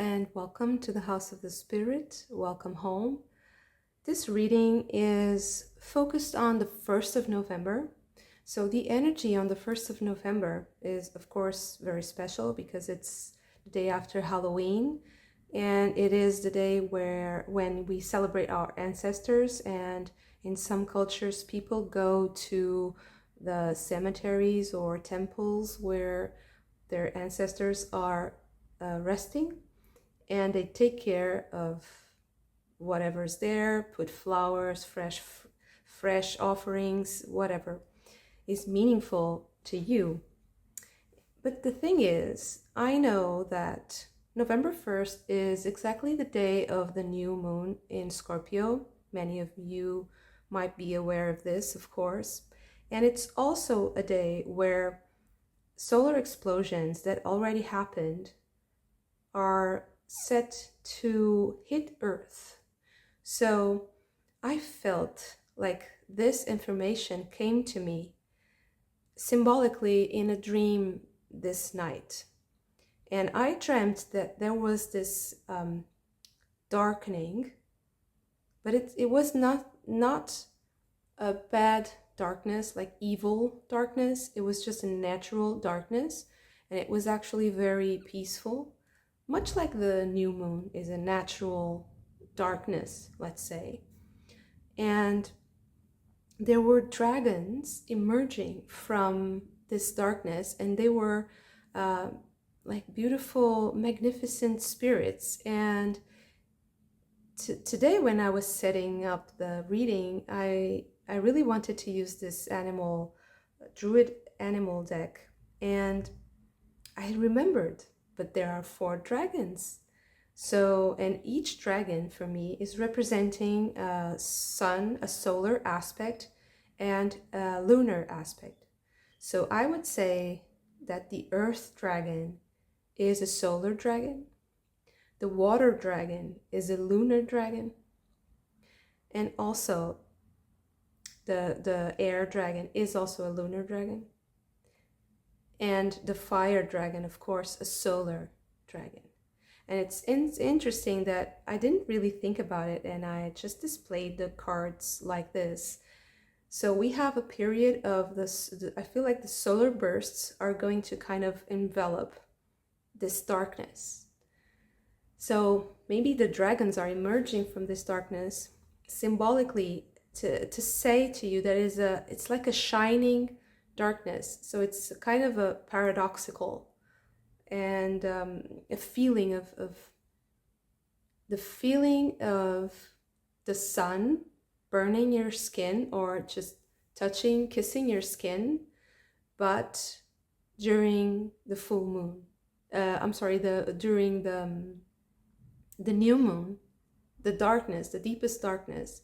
and welcome to the House of the Spirit. Welcome home. This reading is focused on the 1st of November. So the energy on the 1st of November is, of course, very special because it's the day after Halloween, and it is the day when we celebrate our ancestors, and in some cultures people go to the cemeteries or temples where their ancestors are resting, and they take care of whatever's there, put flowers, fresh offerings, whatever is meaningful to you. But the thing is, I know that November 1st is exactly the day of the new moon in Scorpio. Many of you might be aware of this, of course. And it's also a day where solar explosions that already happened are set to hit Earth. So I felt like this information came to me symbolically in a dream this night. And I dreamt that there was this darkening, but it was not a bad darkness, like evil darkness. It was just a natural darkness, and it was actually very peaceful, much like the new moon is a natural darkness, let's say. And there were dragons emerging from this darkness, and they were like beautiful, magnificent spirits. And today, when I was setting up the reading, I really wanted to use this Druid animal deck, and I remembered, but there are 4 dragons. So, and each dragon for me is representing a sun, a solar aspect, and a lunar aspect. So I would say that the earth dragon is a solar dragon, the water dragon is a lunar dragon, and also the air dragon is also a lunar dragon, and the fire dragon, of course, a solar dragon. And it's interesting that I didn't really think about it, and I just displayed the cards like this. So we have a period of this, I feel like the solar bursts are going to kind of envelop this darkness. So maybe the dragons are emerging from this darkness symbolically to say to you that it's like a shining darkness. So it's kind of a paradoxical, and a feeling of the feeling of the sun burning your skin, or just kissing your skin, but during the full moon. During the new moon, the darkness, the deepest darkness,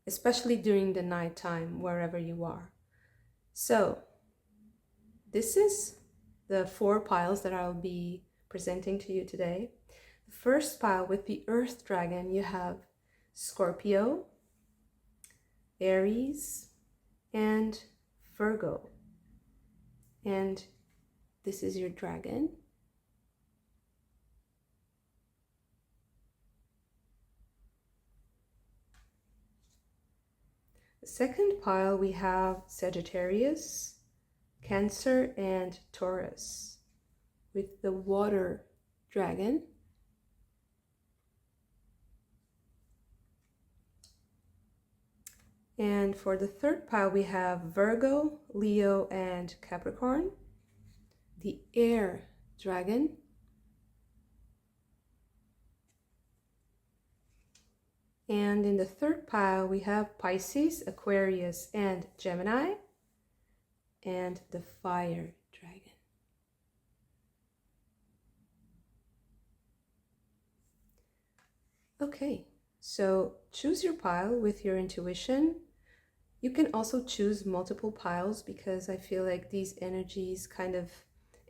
especially during the nighttime, wherever you are. So this is the 4 piles that I'll be presenting to you today. The first pile, with the earth dragon, you have Scorpio, Aries, and Virgo. And this is your dragon. The second pile, we have Sagittarius, Cancer, and Taurus, with the water dragon. And for the third pile, we have Virgo, Leo, and Capricorn, the air dragon. And in the third pile, we have Pisces, Aquarius, and Gemini, and the fire dragon. Okay, so choose your pile with your intuition. You can also choose multiple piles because I feel like these energies kind of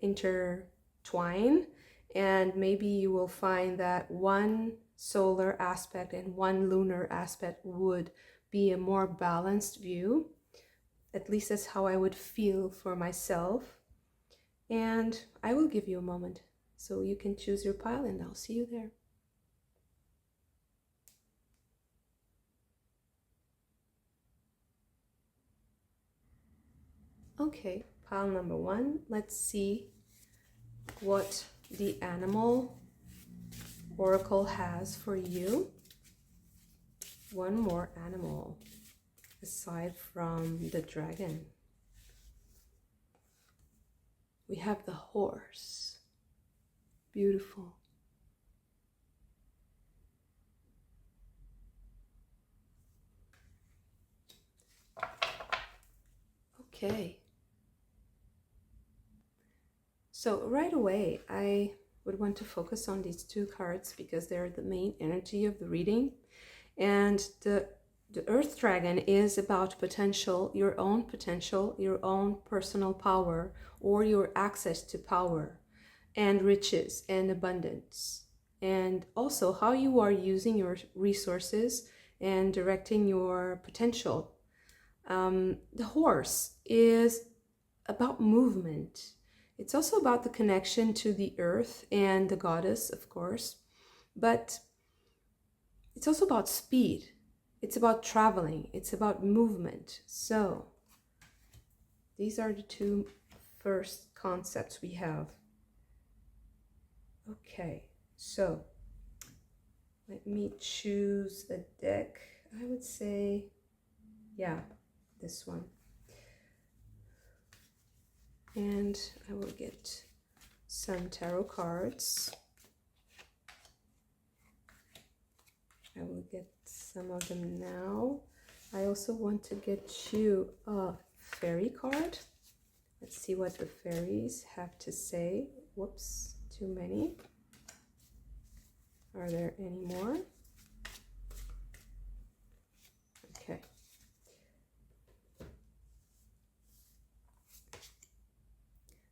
intertwine, and maybe you will find that one solar aspect and one lunar aspect would be a more balanced view. At least that's how I would feel for myself. And I will give you a moment So you can choose your pile and I'll see you there. Okay, pile number 1. Let's see what the animal oracle has for you. One more animal aside from the dragon. We have the horse. Beautiful. Okay. So right away, I would want to focus on these 2 cards because they're the main energy of the reading. And the Earth Dragon is about potential, your own personal power, or your access to power and riches and abundance. And also how you are using your resources and directing your potential. The horse is about movement. It's also about the connection to the earth and the goddess, of course, but it's also about speed. It's about traveling. It's about movement. So these are the 2 first concepts we have. Okay, so let me choose a deck. I would say, yeah, this one. And I will get some tarot cards. I will get some of them now. I also want to get you a fairy card. Let's see what the fairies have to say. Whoops, too many. Are there any more? Okay.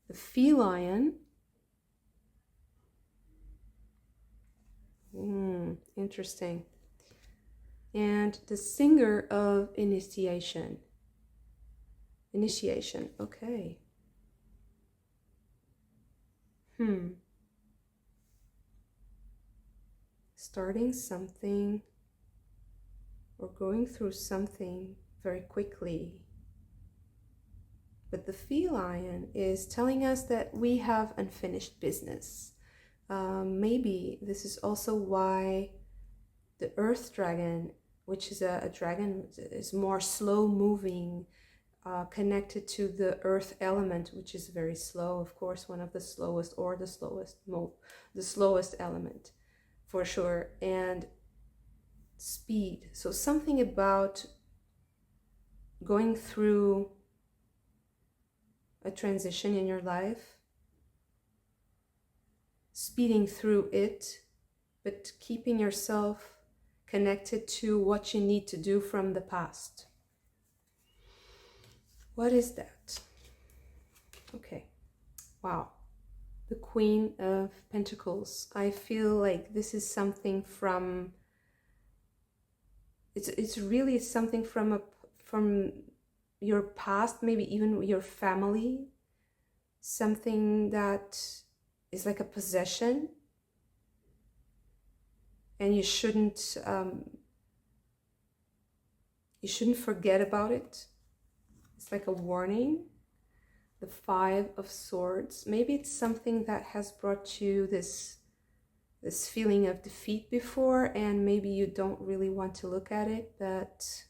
The feline. Interesting. And the singer of initiation. Initiation, okay. Starting something or going through something very quickly. But the feline is telling us that we have unfinished business. Maybe this is also why the earth dragon, which is a dragon, is more slow moving, connected to the earth element, which is very slow, of course, one of the slowest, or the slowest element for sure, and speed. So something about going through a transition in your life, speeding through it, but keeping yourself connected to what you need to do from the past. What is that? Okay. Wow. The Queen of Pentacles. I feel like this is something from, it's really something from your past, maybe even your family, something that is like a possession, and you shouldn't forget about it. It's like a warning. The 5 of Swords. Maybe it's something that has brought you this feeling of defeat before, and maybe you don't really want to look at it, but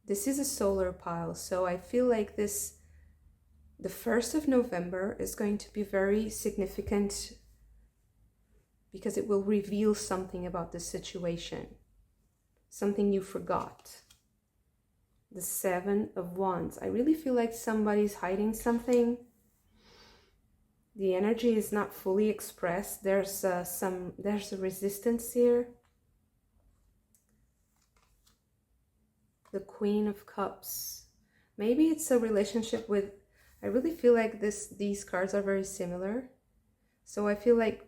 this is a solar pile. So I feel like the 1st of November is going to be very significant because it will reveal something about the situation, something you forgot. The 7 of Wands. I really feel like somebody's hiding something. The energy is not fully expressed. There's a resistance here. The Queen of Cups. Maybe it's a relationship with, I really feel like these cards are very similar. So I feel like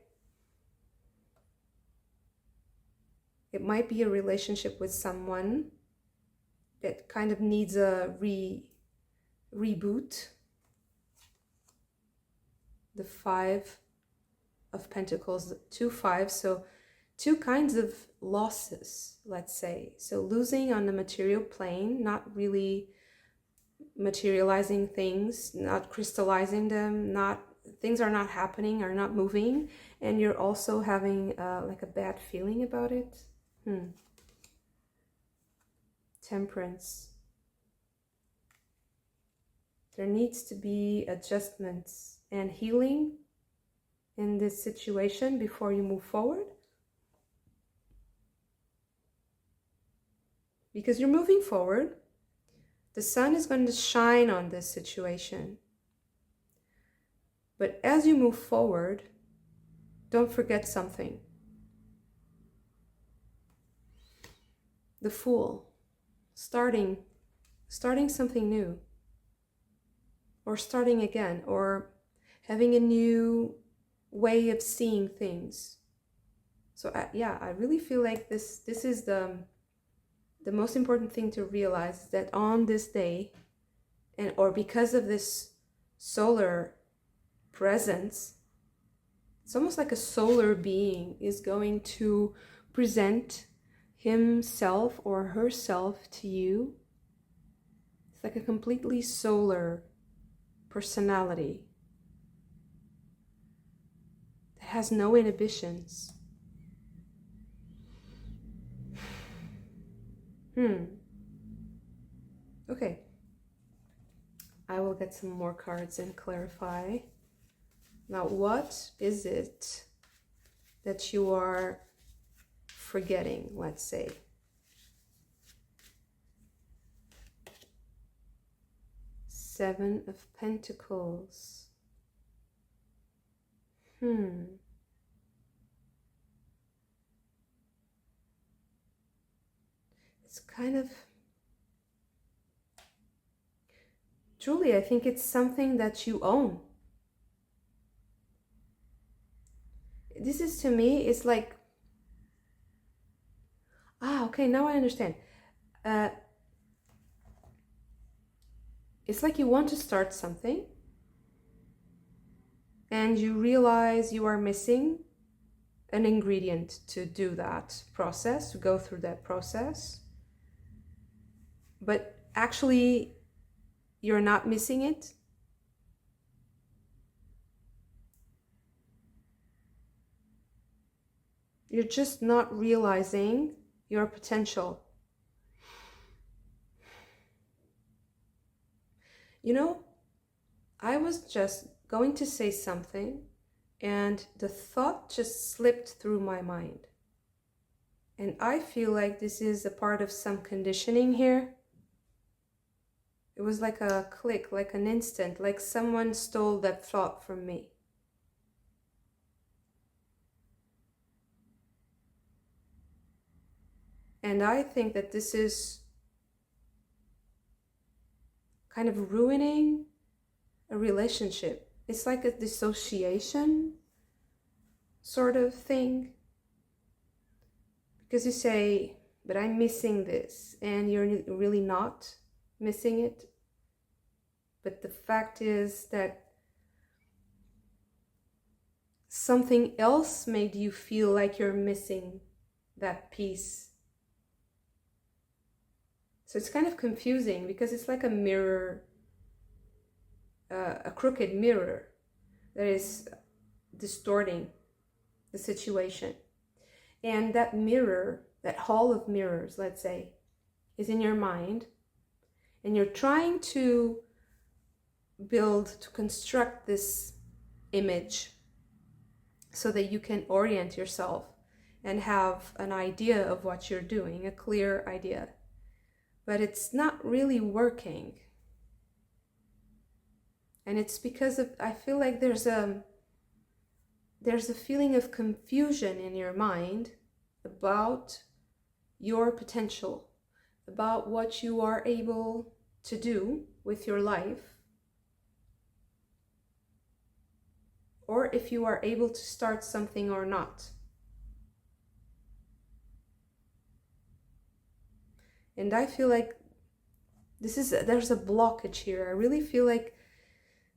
it might be a relationship with someone that kind of needs a reboot. the Five of Pentacles, 2 5. So two kinds of losses, let's say. So losing on the material plane, not really materializing things, not crystallizing them, not things are not happening, are not moving, and you're also having like a bad feeling about it. Temperance. There needs to be adjustments and healing in this situation before you move forward. Because you're moving forward, the sun is going to shine on this situation. But as you move forward, don't forget something. The Fool. Starting something new. Or starting again. Or having a new way of seeing things. So yeah, I really feel like this is the most important thing to realize, is that on this day, or because of this solar presence, it's almost like a solar being is going to present himself or herself to you. It's like a completely solar personality that has no inhibitions. Okay. I will get some more cards and clarify. Now, what is it that you are forgetting, let's say? Seven of Pentacles. It's kind of... Truly, I think it's something that you own. This is, to me, it's like... okay, now I understand. It's like you want to start something and you realize you are missing an ingredient to do that process, to go through that process. But actually, you're not missing it. You're just not realizing your potential. You know, I was just going to say something and the thought just slipped through my mind. And I feel like this is a part of some conditioning here. It was like a click, like an instant, like someone stole that thought from me. And I think that this is kind of ruining a relationship. It's like a dissociation sort of thing. Because you say, but I'm missing this, and you're really not missing it. But the fact is that something else made you feel like you're missing that piece. So it's kind of confusing because it's like a mirror, a crooked mirror that is distorting the situation. And that mirror, that hall of mirrors, let's say, is in your mind, and you're trying to construct this image so that you can orient yourself and have an idea of what you're doing, a clear idea. But it's not really working. And it's because of, I feel like there's a feeling of confusion in your mind about your potential, about what you are able to do with your life, or if you are able to start something or not. And I feel like there's a blockage here. I really feel like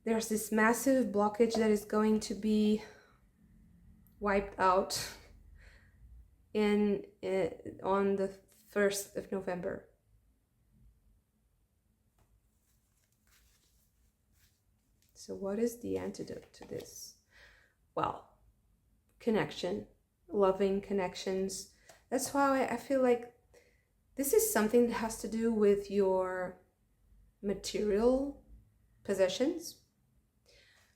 there's this massive blockage that is going to be wiped out on the 1st of November. So what is the antidote to this? Well, connection, loving connections. That's why I feel like this is something that has to do with your material possessions.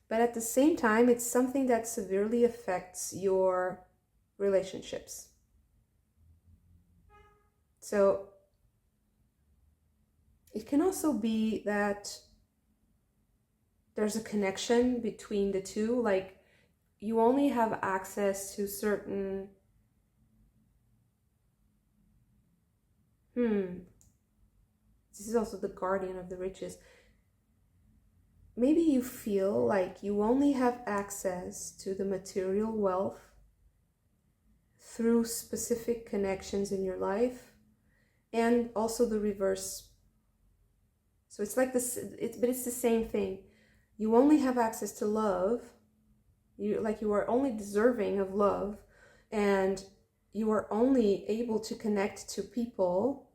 But at the same time, it's something that severely affects your relationships. So it can also be that there's a connection between the two, like you only have access to certain this is also the guardian of the riches. Maybe you feel like you only have access to the material wealth through specific connections in your life, and also the reverse. So it's like this, but it's the same thing. You only have access to love. You are only deserving of love, and you are only able to connect to people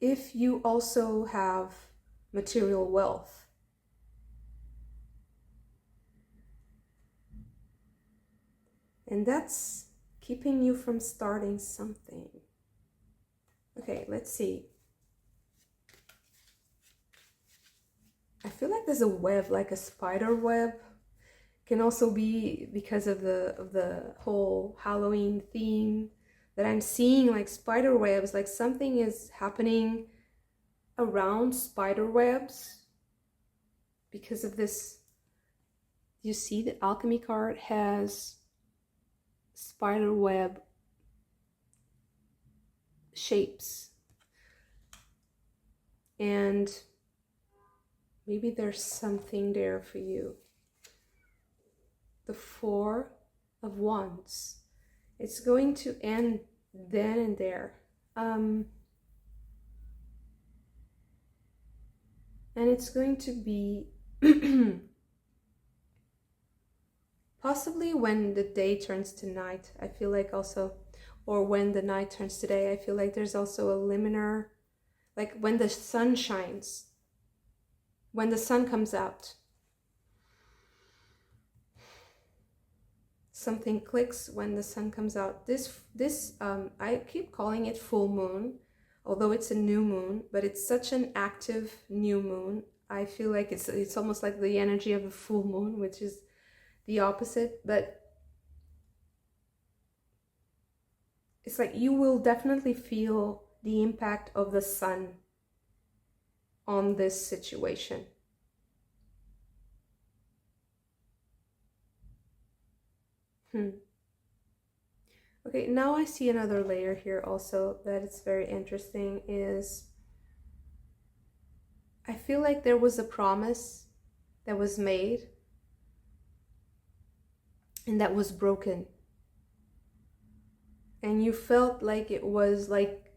if you also have material wealth. And that's keeping you from starting something. Okay, let's see. I feel like there's a web, like a spider web. Can also be because of the whole Halloween theme that I'm seeing, like spider webs, like something is happening around spider webs because of this. You see the alchemy card has spider web shapes, and maybe there's something there for you. The 4 of Wands. It's going to end then and there. And it's going to be possibly when the day turns to night, I feel like also, or when the night turns to day, I feel like there's also a liminar, like when the sun shines, when the sun comes out. Something clicks when the sun comes out. This I keep calling it full moon, although it's a new moon, but it's such an active new moon. I feel like it's almost like the energy of a full moon, which is the opposite, but it's like you will definitely feel the impact of the sun on this situation. Okay, now I see another layer here also that it's very interesting is I feel like there was a promise that was made and that was broken. And you felt like it was like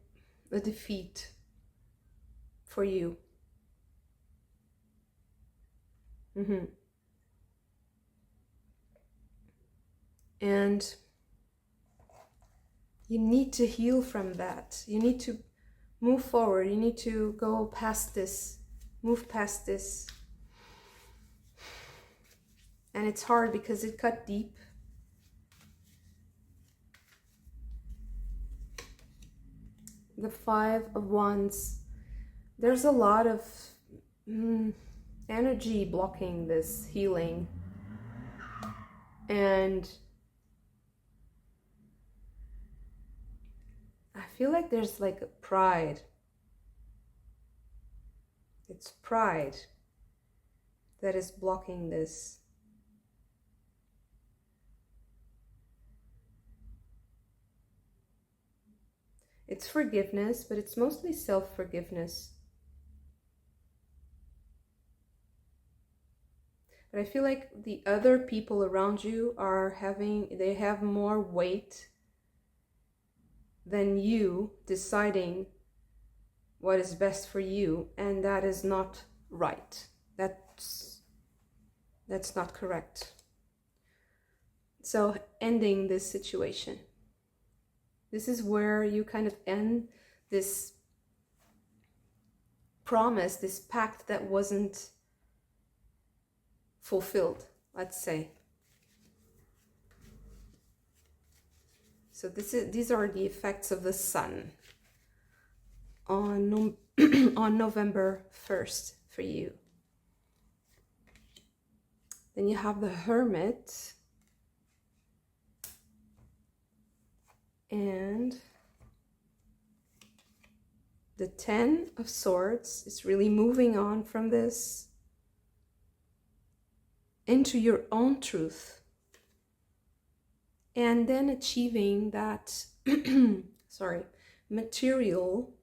a defeat for you. And you need to heal from that. You need to move forward. You need to go past this, move past this. And it's hard because it cut deep. The 5 of Wands. There's a lot of energy blocking this healing. And I feel like there's like a pride. It's pride that is blocking this. It's forgiveness, but it's mostly self-forgiveness. But I feel like the other people around you they have more weight than you deciding what is best for you, and that is not right. That's not correct. So ending this situation. This is where you kind of end this promise, this pact that wasn't fulfilled, let's say. So these are the effects of the sun on on November 1st for you. Then you have the Hermit and the Ten of Swords. Is really moving on from this into your own truth, and then achieving that material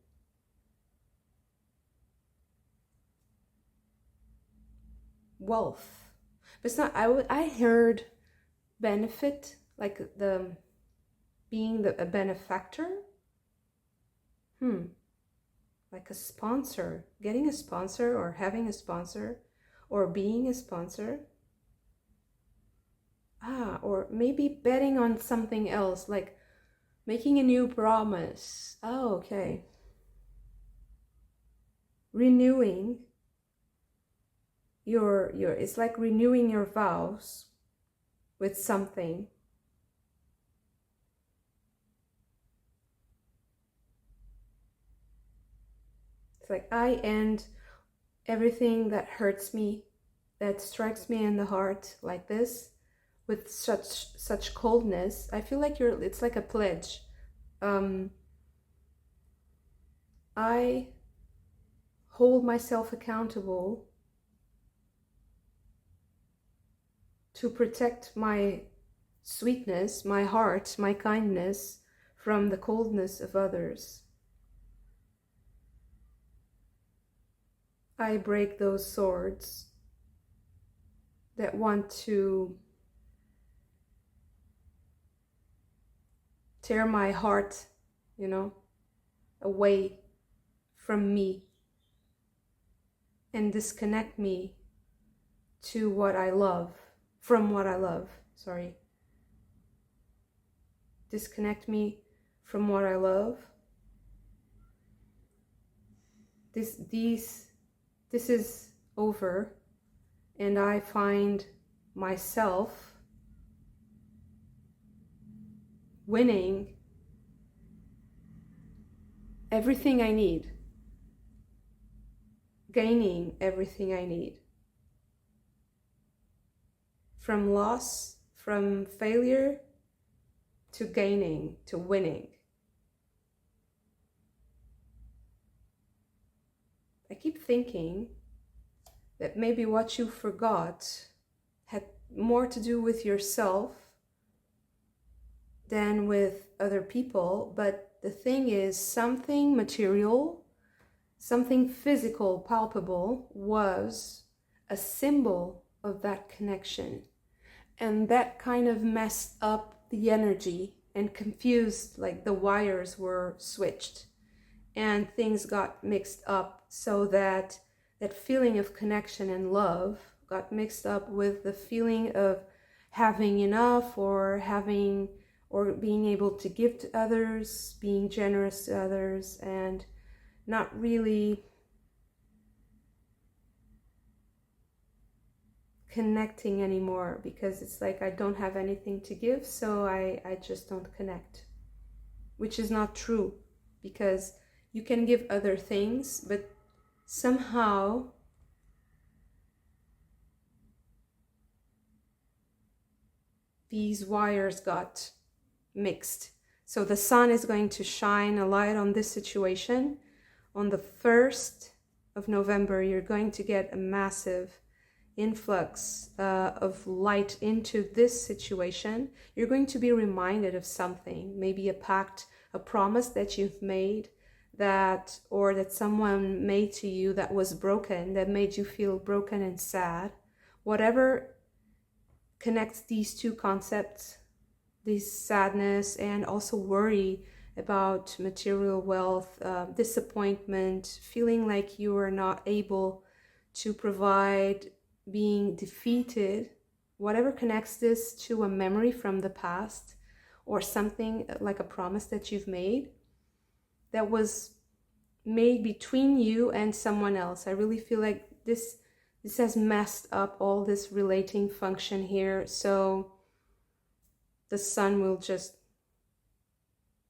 wealth. But it's not, I heard benefit, like the being a benefactor. Like a sponsor, getting a sponsor, or having a sponsor, or being a sponsor. Or maybe betting on something else, like making a new promise. Oh, okay. Renewing your it's like renewing your vows with something. It's like, I end everything that hurts me, that strikes me in the heart like this, with such coldness. I feel like it's like a pledge. I hold myself accountable to protect my sweetness, my heart, my kindness from the coldness of others. I break those swords that want to tear my heart, away from me and disconnect me to what I love, from what I love, disconnect me from what I love. This is over, and I find myself winning everything I need, gaining everything I need. From loss, from failure, to gaining, to winning. I keep thinking that maybe what you forgot had more to do with yourself than with other people. But the thing is, something material, something physical, palpable, was a symbol of that connection. And that kind of messed up the energy and confused, like the wires were switched and things got mixed up, so that feeling of connection and love got mixed up with the feeling of having enough, or being able to give to others, being generous to others, and not really connecting anymore, because it's like I don't have anything to give, so I just don't connect. Which is not true, because you can give other things, but somehow these wires got mixed. So the sun is going to shine a light on this situation. On the 1st of November, you're going to get a massive influx of light into this situation. You're going to be reminded of something, maybe a pact, a promise that you've made, that someone made to you that was broken, that made you feel broken and sad. Whatever connects these two concepts, this sadness and also worry about material wealth, disappointment, feeling like you are not able to provide being defeated, whatever connects this to a memory from the past or something like a promise that you've made that was made between you and someone else. I really feel like this has messed up all this relating function here. So the sun will just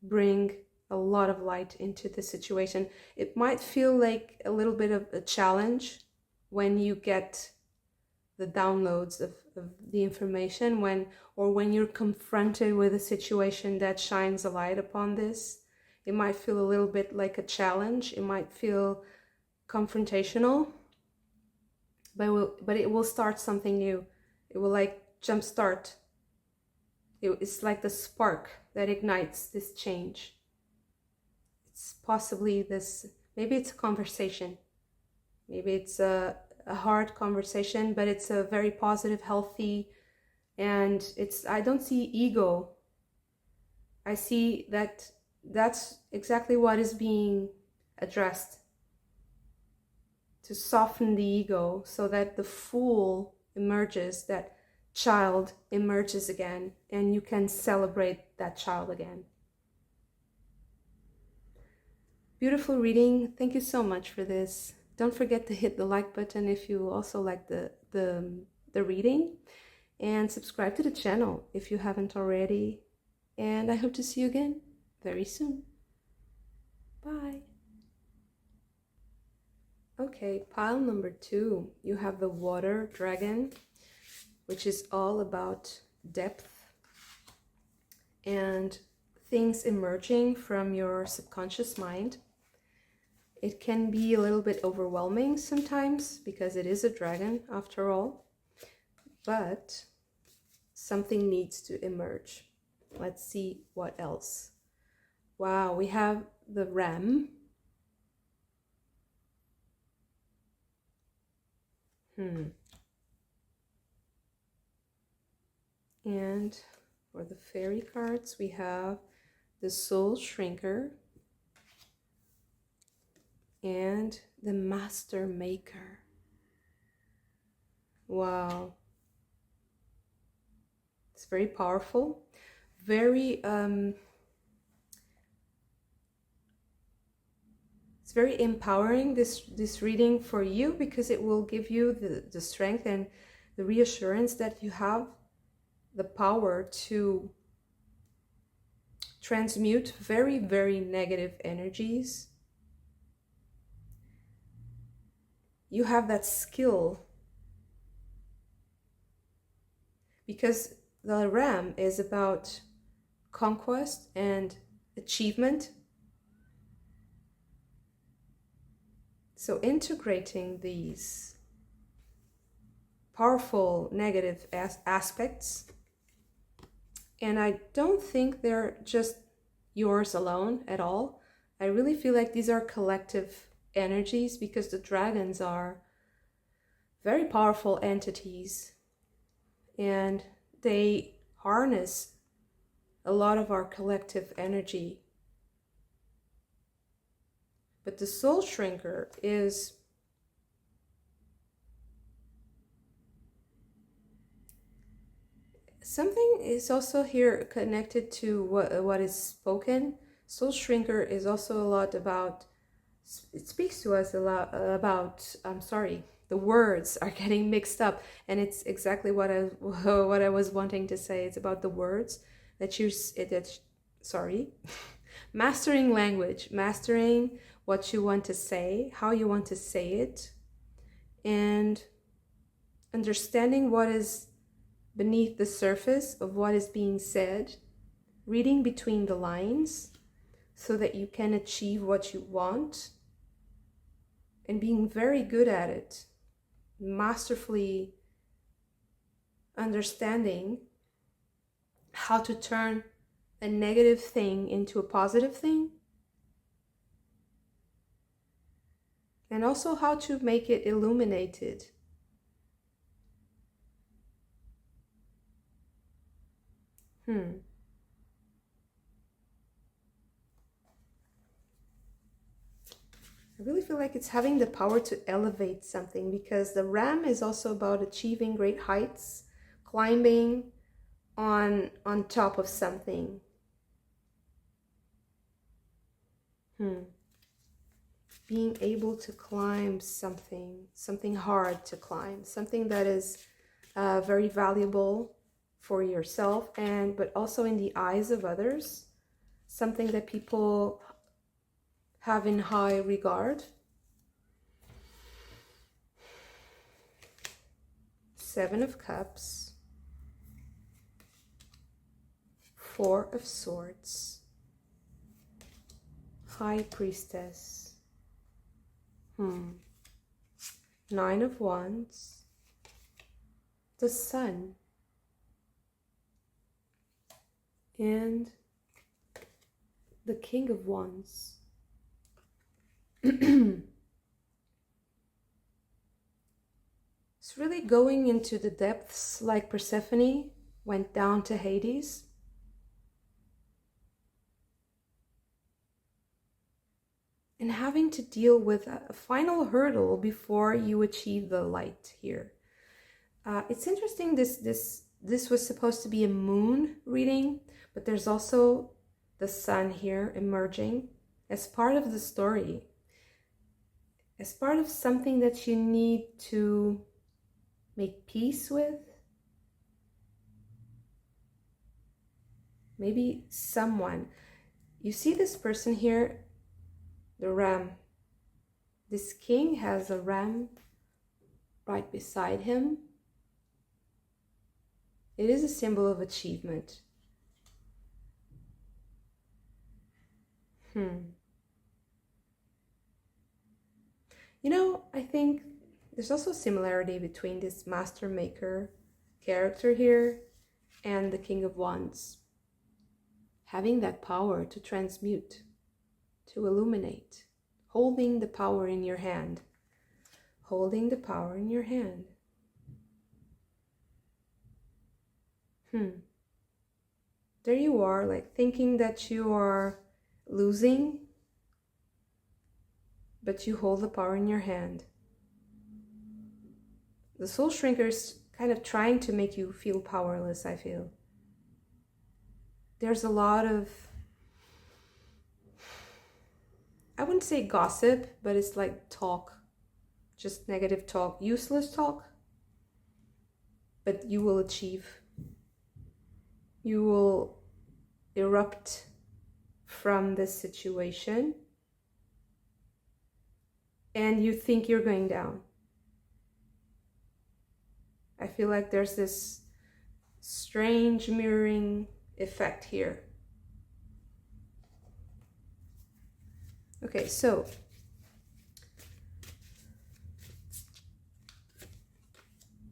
bring a lot of light into the situation. It might feel like a little bit of a challenge when you get the downloads of the information, when you're confronted with a situation that shines a light upon this. It might feel a little bit like a challenge. It might feel confrontational, but it will start something new. It will like jumpstart. It's like the spark that ignites this change. It's possibly this, maybe it's a conversation. Maybe it's a hard conversation, but it's a very positive, healthy, and I don't see ego. I see that that's exactly what is being addressed, to soften the ego so that the fool emerges, that child emerges again, and you can celebrate that child again. Beautiful reading. Thank you so much for this. Don't forget to hit the like button if you also like the reading, and subscribe to the channel if you haven't already. And I hope to see you again very soon. Bye. Okay, pile number 2. You have the water dragon, which is all about depth and things emerging from your subconscious mind. It can be a little bit overwhelming sometimes because it is a dragon after all, but something needs to emerge. Let's see what else. Wow, we have the ram. And for the fairy cards, we have the soul shrinker and the master maker. Wow. It's very powerful, very it's very empowering, this reading for you, because it will give you the strength and the reassurance that you have the power to transmute very, very negative energies. You have that skill, because the ram is about conquest and achievement. So integrating these powerful negative aspects, and I don't think they're just yours alone at all. I really feel like these are collective energies, because the dragons are very powerful entities and they harness a lot of our collective energy. But the soul shrinker is something is also here connected to what is spoken. Soul shrinker is also a lot about, it speaks to us a lot about, the words are getting mixed up, and it's exactly what I was wanting to say. It's about the words that mastering language, mastering what you want to say, how you want to say it, and understanding what is beneath the surface of what is being said, reading between the lines so that you can achieve what you want, and being very good at it, masterfully understanding how to turn a negative thing into a positive thing, and also how to make it illuminated. I really feel like it's having the power to elevate something, because the ram is also about achieving great heights, climbing on top of something. Being able to climb something hard to climb, something that is very valuable for yourself, but also in the eyes of others, something that people have in high regard. Seven of Cups, Four of Swords, High Priestess, Nine of Wands, the Sun, and the King of Wands. It's really going into the depths, like Persephone went down to Hades. And having to deal with a final hurdle before you achieve the light here. It's interesting, this was supposed to be a moon reading, but there's also the sun here emerging as part of the story, as part of something that you need to make peace with. Maybe someone. You see this person here, the ram. This king has a ram right beside him. It is a symbol of achievement. You know, I think there's also a similarity between this Master Maker character here and the King of Wands. Having that power to transmute, to illuminate, holding the power in your hand. Holding the power in your hand. There you are, like thinking that you are losing, but you hold the power in your hand. The soul shrinker is kind of trying to make you feel powerless, I feel. There's a lot of, I wouldn't say gossip, but it's like talk, just negative talk, useless talk. But you will achieve. You will erupt from this situation, and you think you're going down. I feel like there's this strange mirroring effect here. Okay, so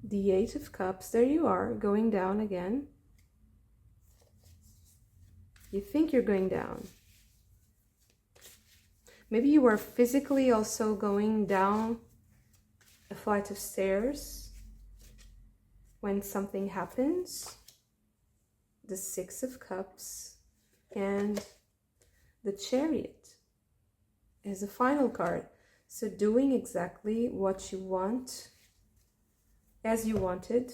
the Eight of Cups, there you are, going down again. You think you're going down. Maybe you are physically also going down a flight of stairs when something happens. The Six of Cups and the Chariot is the final card. So doing exactly what you want, as you wanted,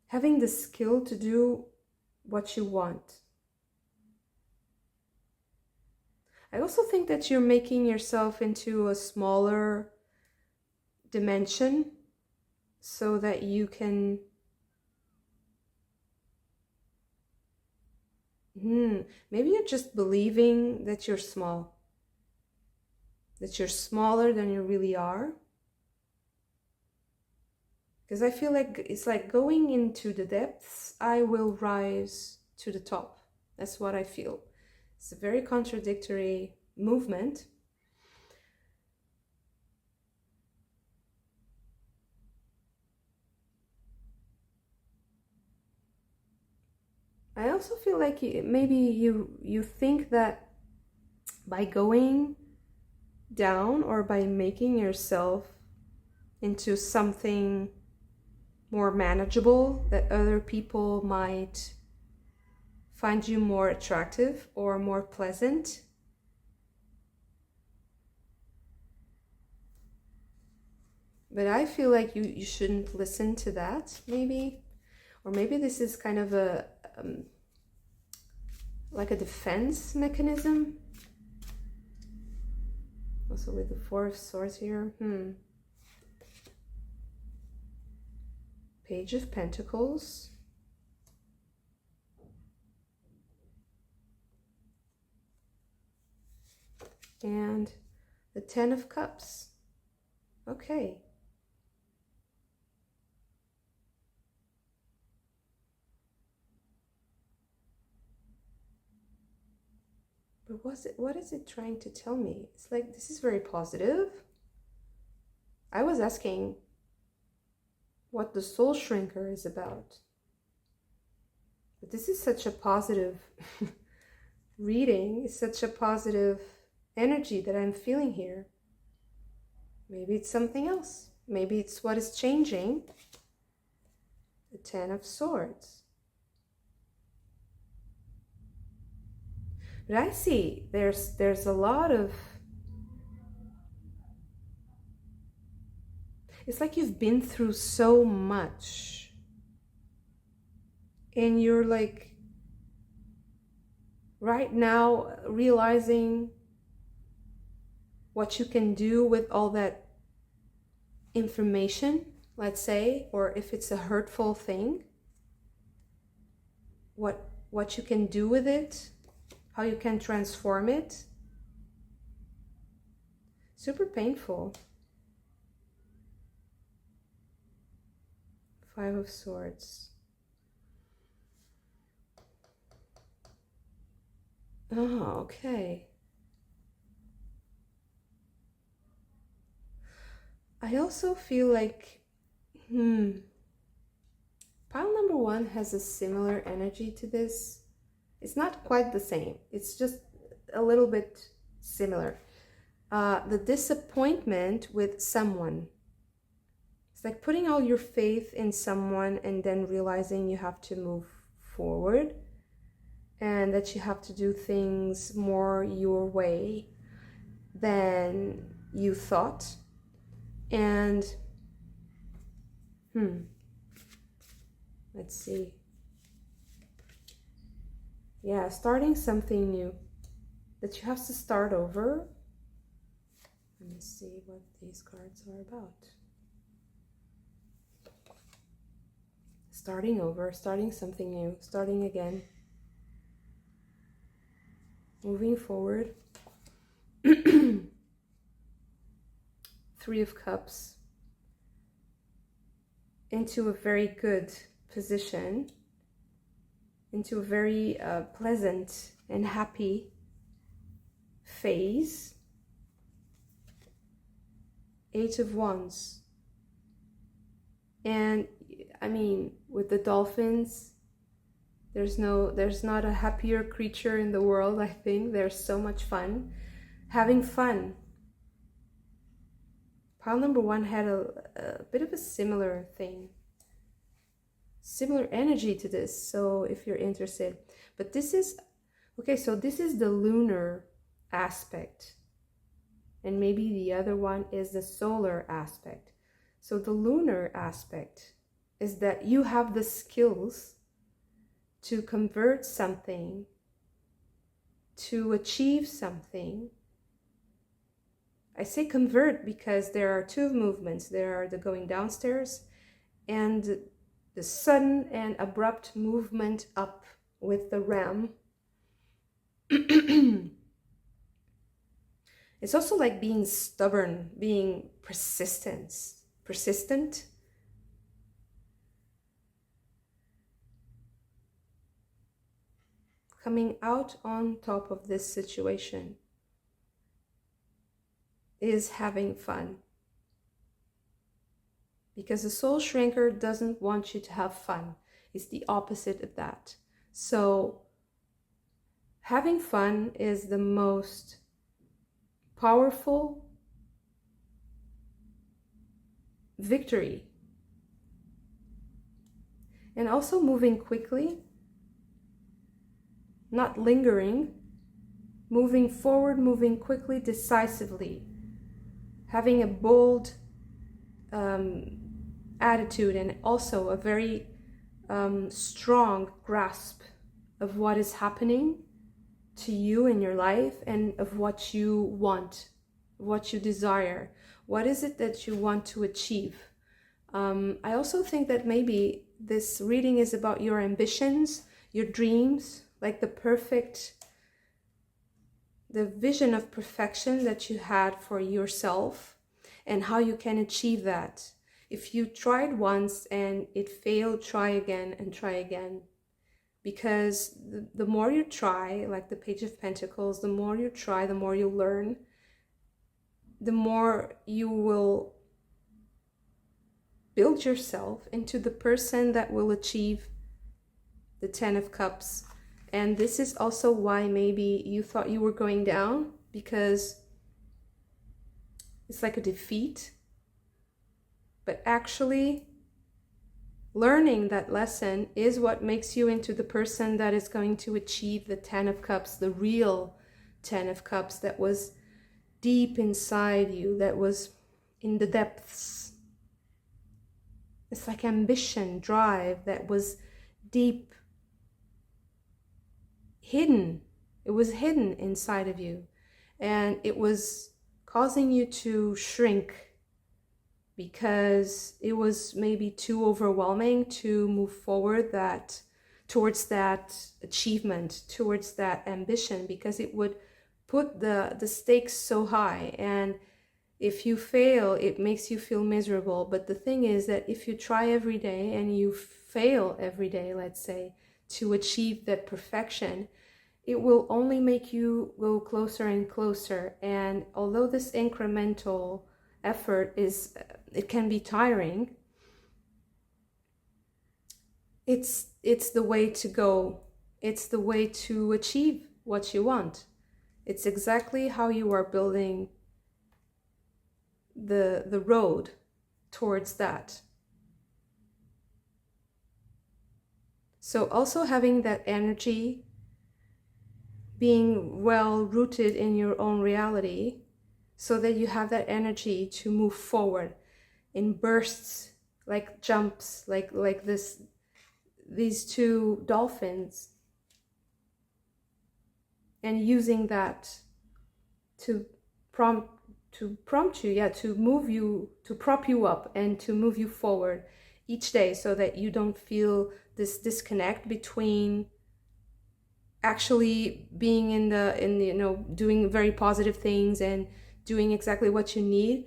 having the skill to do what you want. I also think that you're making yourself into a smaller dimension so that you can maybe you're just believing that you're small, that you're smaller than you really are. Because I feel like it's like going into the depths, I will rise to the top. That's what I feel. It's a very contradictory movement. I also feel like maybe you think that by going down or by making yourself into something more manageable, that other people might find you more attractive or more pleasant. But I feel like you shouldn't listen to that, maybe. Or maybe this is kind of a like a defense mechanism. Also with the Four of Swords here. Page of Pentacles. And the Ten of Cups. Okay. But what is it trying to tell me? It's like, this is very positive. I was asking what the Soul Shrinker is about. But this is such a positive reading. It's such a positive energy that I'm feeling here. Maybe it's something else. Maybe it's what is changing. The Ten of Swords. But I see there's a lot of, it's like you've been through so much and you're like right now realizing what you can do with all that information, let's say, or if it's a hurtful thing, what you can do with it, how you can transform it. Super painful. Five of Swords. Oh, okay. I also feel like, pile number one has a similar energy to this. It's not quite the same. It's just a little bit similar. The disappointment with someone. It's like putting all your faith in someone and then realizing you have to move forward and that you have to do things more your way than you thought. And, let's see. Yeah, starting something new, that you have to start over. Let me see what these cards are about. Starting over, starting something new, starting again. Moving forward. Three of Cups. Into a very good position. Into a very pleasant and happy phase. Eight of Wands. And I mean, with the dolphins, there's not a happier creature in the world, I think. They're so much fun. Having fun. Pile number one had a bit of a similar thing. Similar energy to this, so if you're interested. But this is, okay, so this is the lunar aspect. And maybe the other one is the solar aspect. So the lunar aspect is that you have the skills to convert something, to achieve something. I say convert because there are two movements. There are the going downstairs and the sudden and abrupt movement up with the ram. It's also like being stubborn, being persistent. Coming out on top of this situation is having fun. Because the Soul Shrinker doesn't want you to have fun. It's the opposite of that. So having fun is the most powerful victory. And also moving quickly, not lingering, moving forward, moving quickly, decisively, having a bold attitude and also a very strong grasp of what is happening to you in your life and of what you want, what you desire. What is it that you want to achieve? I also think that maybe this reading is about your ambitions, your dreams, like the vision of perfection that you had for yourself and how you can achieve that. If you tried once and it failed, try again and try again. Because the more you try, like the Page of Pentacles, the more you try, the more you learn, the more you will build yourself into the person that will achieve the Ten of Cups. And this is also why maybe you thought you were going down, because it's like a defeat. But actually, learning that lesson is what makes you into the person that is going to achieve the Ten of Cups, the real Ten of Cups that was deep inside you, that was in the depths. It's like ambition, drive that was deep, hidden. It was hidden inside of you, and it was causing you to shrink because it was maybe too overwhelming to move forward towards that achievement, towards that ambition, because it would put the stakes so high, and if you fail, it makes you feel miserable. But the thing is that if you try every day and you fail every day, let's say, to achieve that perfection, it will only make you go closer and closer. And although this incremental effort it can be tiring, it's the way to go. It's the way to achieve what you want. It's exactly how you are building the road towards that. So also having that energy, being well rooted in your own reality, so that you have that energy to move forward in bursts, like jumps, like these two dolphins, and using that to prompt you, to move you, to prop you up and to move you forward each day, so that you don't feel this disconnect between actually being in the doing very positive things and doing exactly what you need,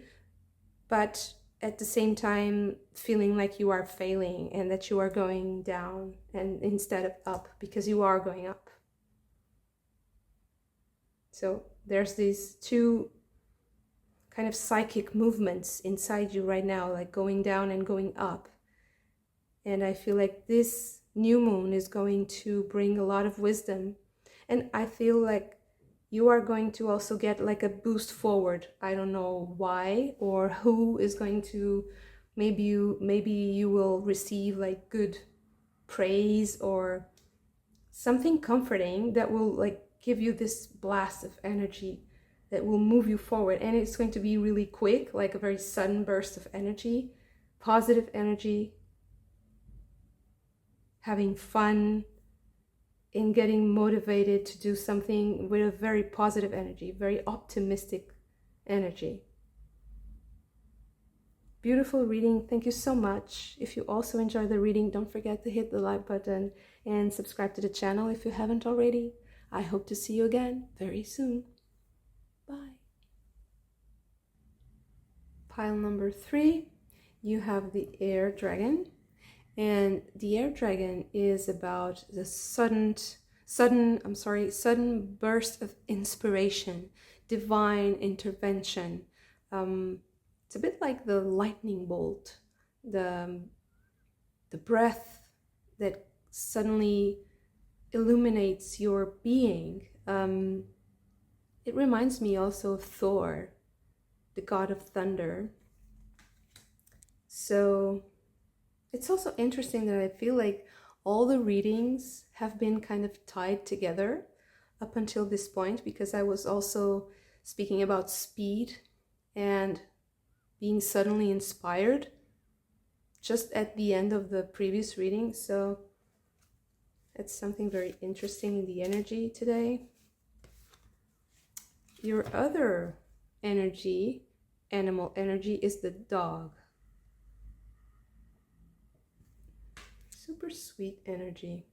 but at the same time feeling like you are failing and that you are going down and instead of up, because you are going up. So there's these two kind of psychic movements inside you right now, like going down and going up. And I feel like this new moon is going to bring a lot of wisdom. And I feel like you are going to also get like a boost forward. I don't know why or who is going to, maybe you will receive like good praise or something comforting that will like give you this blast of energy that will move you forward. And it's going to be really quick, like a very sudden burst of energy, positive energy, having fun, in getting motivated to do something with a very positive energy, very optimistic energy. Beautiful reading. Thank you so much. If you also enjoy the reading, don't forget to hit the like button and subscribe to the channel if you haven't already. I hope to see you again very soon. Bye. Pile number 3, you have the Air Dragon. And the Air Dragon is about the sudden burst of inspiration, divine intervention. It's a bit like the lightning bolt, the breath that suddenly illuminates your being. It reminds me also of Thor, the god of thunder. So it's also interesting that I feel like all the readings have been kind of tied together up until this point, because I was also speaking about speed and being suddenly inspired just at the end of the previous reading. So it's something very interesting in the energy today. Your other energy, animal energy, is the dog. Super sweet energy.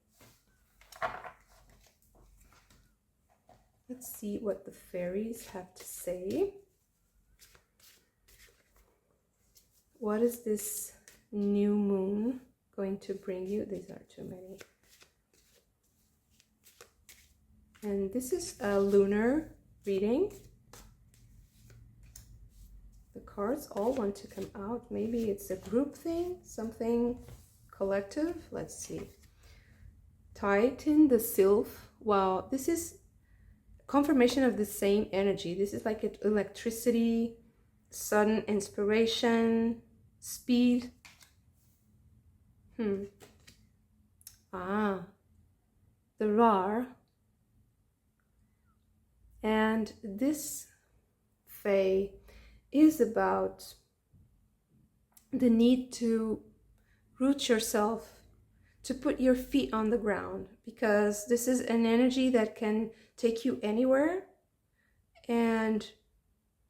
Let's see what the fairies have to say. What is this new moon going to bring you? These are too many. And this is a lunar reading. The cards all want to come out. Maybe it's a group thing, something collective. Let's see. Titan the Sylph. Wow, this is confirmation of the same energy. This is like electricity, sudden inspiration, speed. The Rar. And this Fae is about the need to root yourself, to put your feet on the ground, because this is an energy that can take you anywhere, and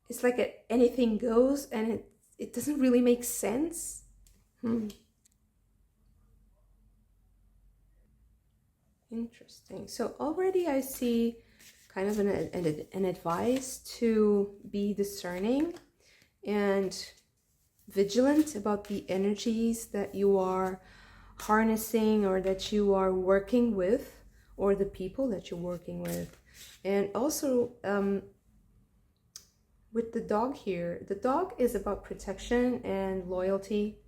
it's like anything goes, and it doesn't really make sense. Interesting. So already I see kind of an advice to be discerning and vigilant about the energies that you are harnessing or that you are working with, or the people that you're working with. And also with the dog here, the dog is about protection and loyalty,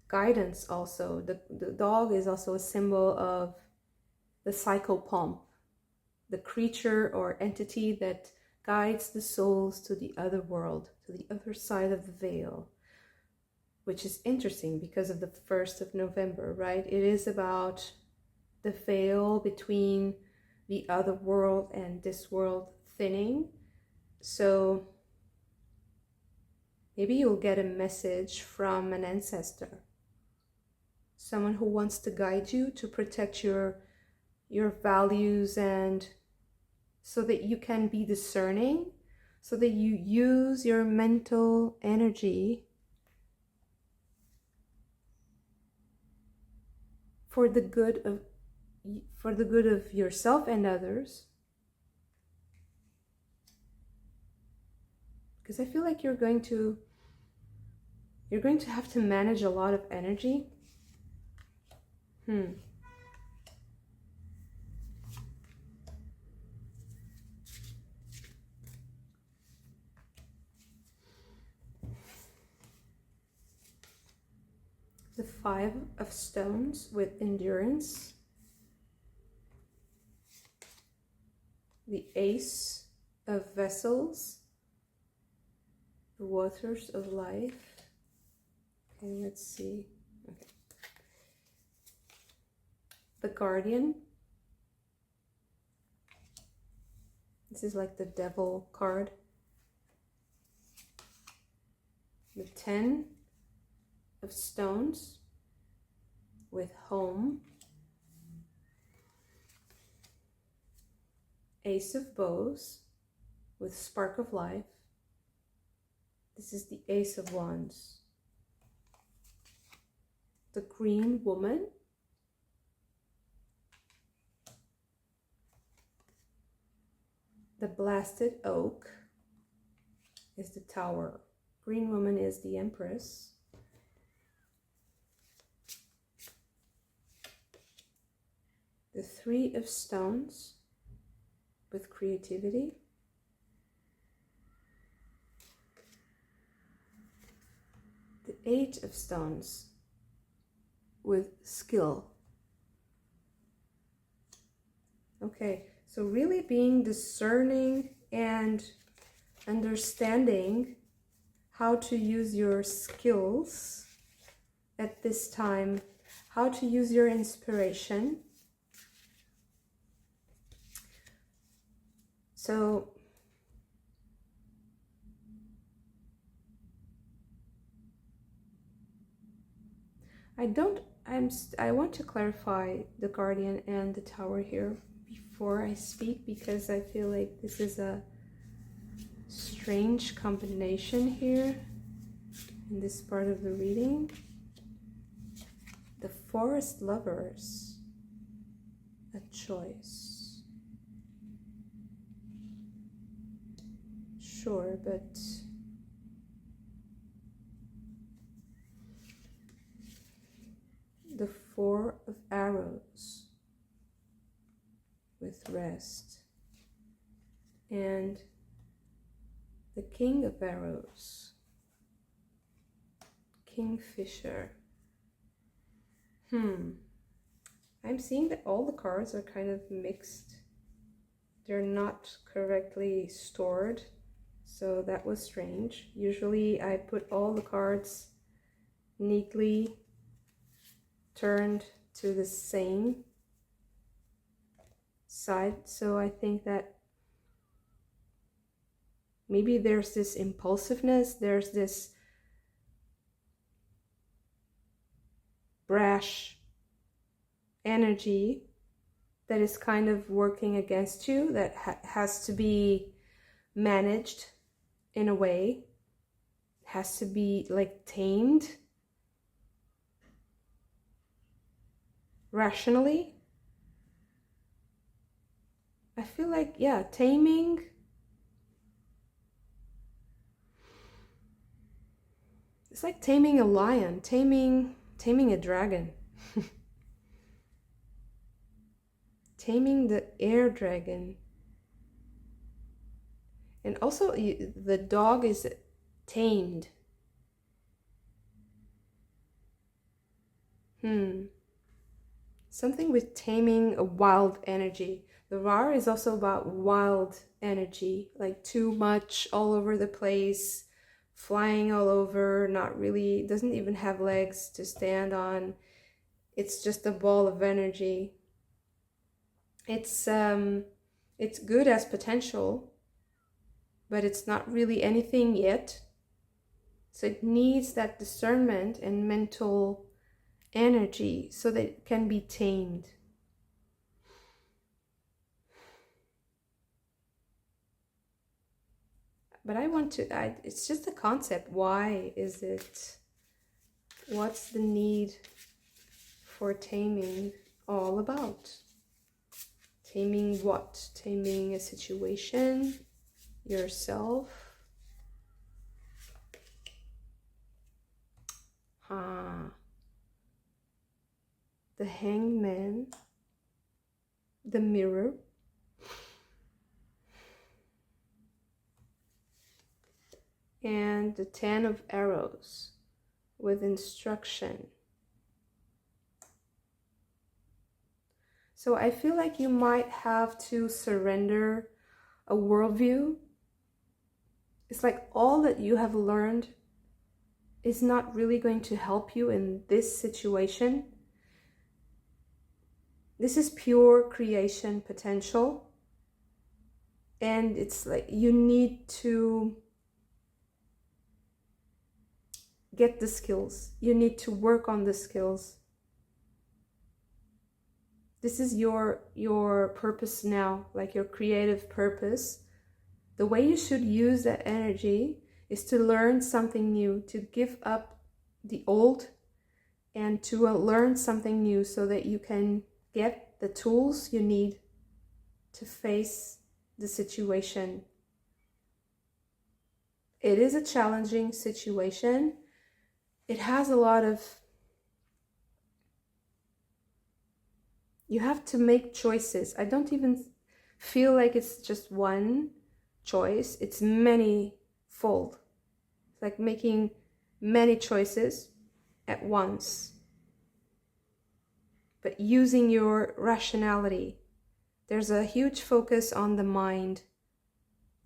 guidance also. The dog is also a symbol of the psychopomp, the creature or entity that guides the souls to the other world, to the other side of the veil, which is interesting because of the 1st of November, right? It is about the veil between the other world and this world thinning. So maybe you'll get a message from an ancestor, someone who wants to guide you to protect your values, and so that you can be discerning, so that you use your mental energy for the good of yourself and others. Because I feel like you're going to have to manage a lot of energy. The 5 of Stones with endurance. The Ace of Vessels. The Waters of Life. Okay, let's see. Okay. The Guardian. This is like the Devil card. The 10 of Stones with Home. Ace of Bows with Spark of Life. This is the Ace of Wands. The Green Woman. The Blasted Oak is the Tower. Green Woman is the Empress. The 3 of Stones with Creativity. The 8 of Stones with Skill. Okay, so really being discerning and understanding how to use your skills at this time, how to use your inspiration. So I want to clarify the Guardian and the Tower here before I speak, because I feel like this is a strange combination here in this part of the reading. The Forest Lovers, a choice. Sure, but the Four of Arrows with rest, and the King of Arrows, Kingfisher. I'm seeing that all the cards are kind of mixed. They're not correctly stored, so that was strange. Usually I put all the cards neatly turned to the same side, so I think that maybe there's this impulsiveness, there's this brash energy that is kind of working against you, that has to be managed in a way, has to be like tamed rationally. I feel like, yeah, taming. It's like taming a lion, taming a dragon. Taming the air dragon. And also the dog is tamed. Something with taming a wild energy. The Rar is also about wild energy, like too much all over the place, flying all over, not really, doesn't even have legs to stand on. It's just a ball of energy. It's good as potential, but it's not really anything yet. So it needs that discernment and mental energy so that it can be tamed. But it's just a concept. Why is it? What's the need for taming all about? Taming what? Taming a situation? Yourself? The Hangman, the Mirror, and the Ten of Arrows with instruction. So I feel like you might have to surrender a worldview. It's like all that you have learned is not really going to help you in this situation. This is pure creation potential. And it's like you need to get the skills. You need to work on the skills. This is your purpose now, like your creative purpose. The way you should use that energy is to learn something new, to give up the old and to learn something new so that you can get the tools you need to face the situation. It is a challenging situation. It has a lot of... You have to make choices. I don't even feel like it's just one choice. It's many-fold. It's like making many choices at once, but using your rationality. There's a huge focus on the mind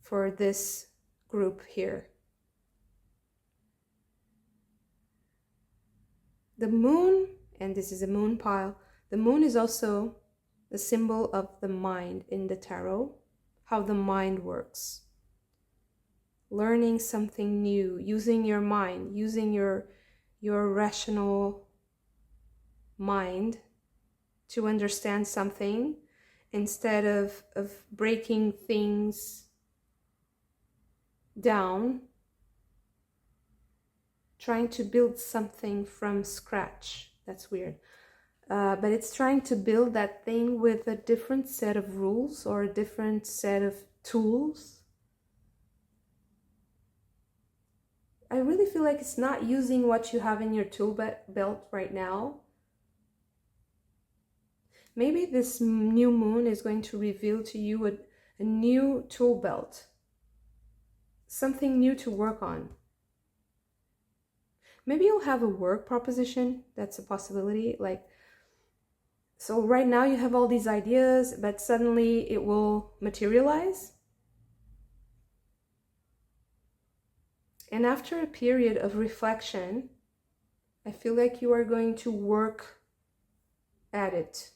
for this group here. The moon, and this is a moon pile, the moon is also the symbol of the mind in the tarot, how the mind works. Learning something new, using your mind, using your rational mind to understand something, instead of breaking things down, trying to build something from scratch. That's weird. But it's trying to build that thing with a different set of rules or a different set of tools. I really feel like it's not using what you have in your tool belt right now. Maybe this new moon is going to reveal to you a new tool belt, something new to work on. Maybe you'll have a work proposition. That's a possibility. Like, so right now you have all these ideas, but suddenly it will materialize. And after a period of reflection, I feel like you are going to work at it.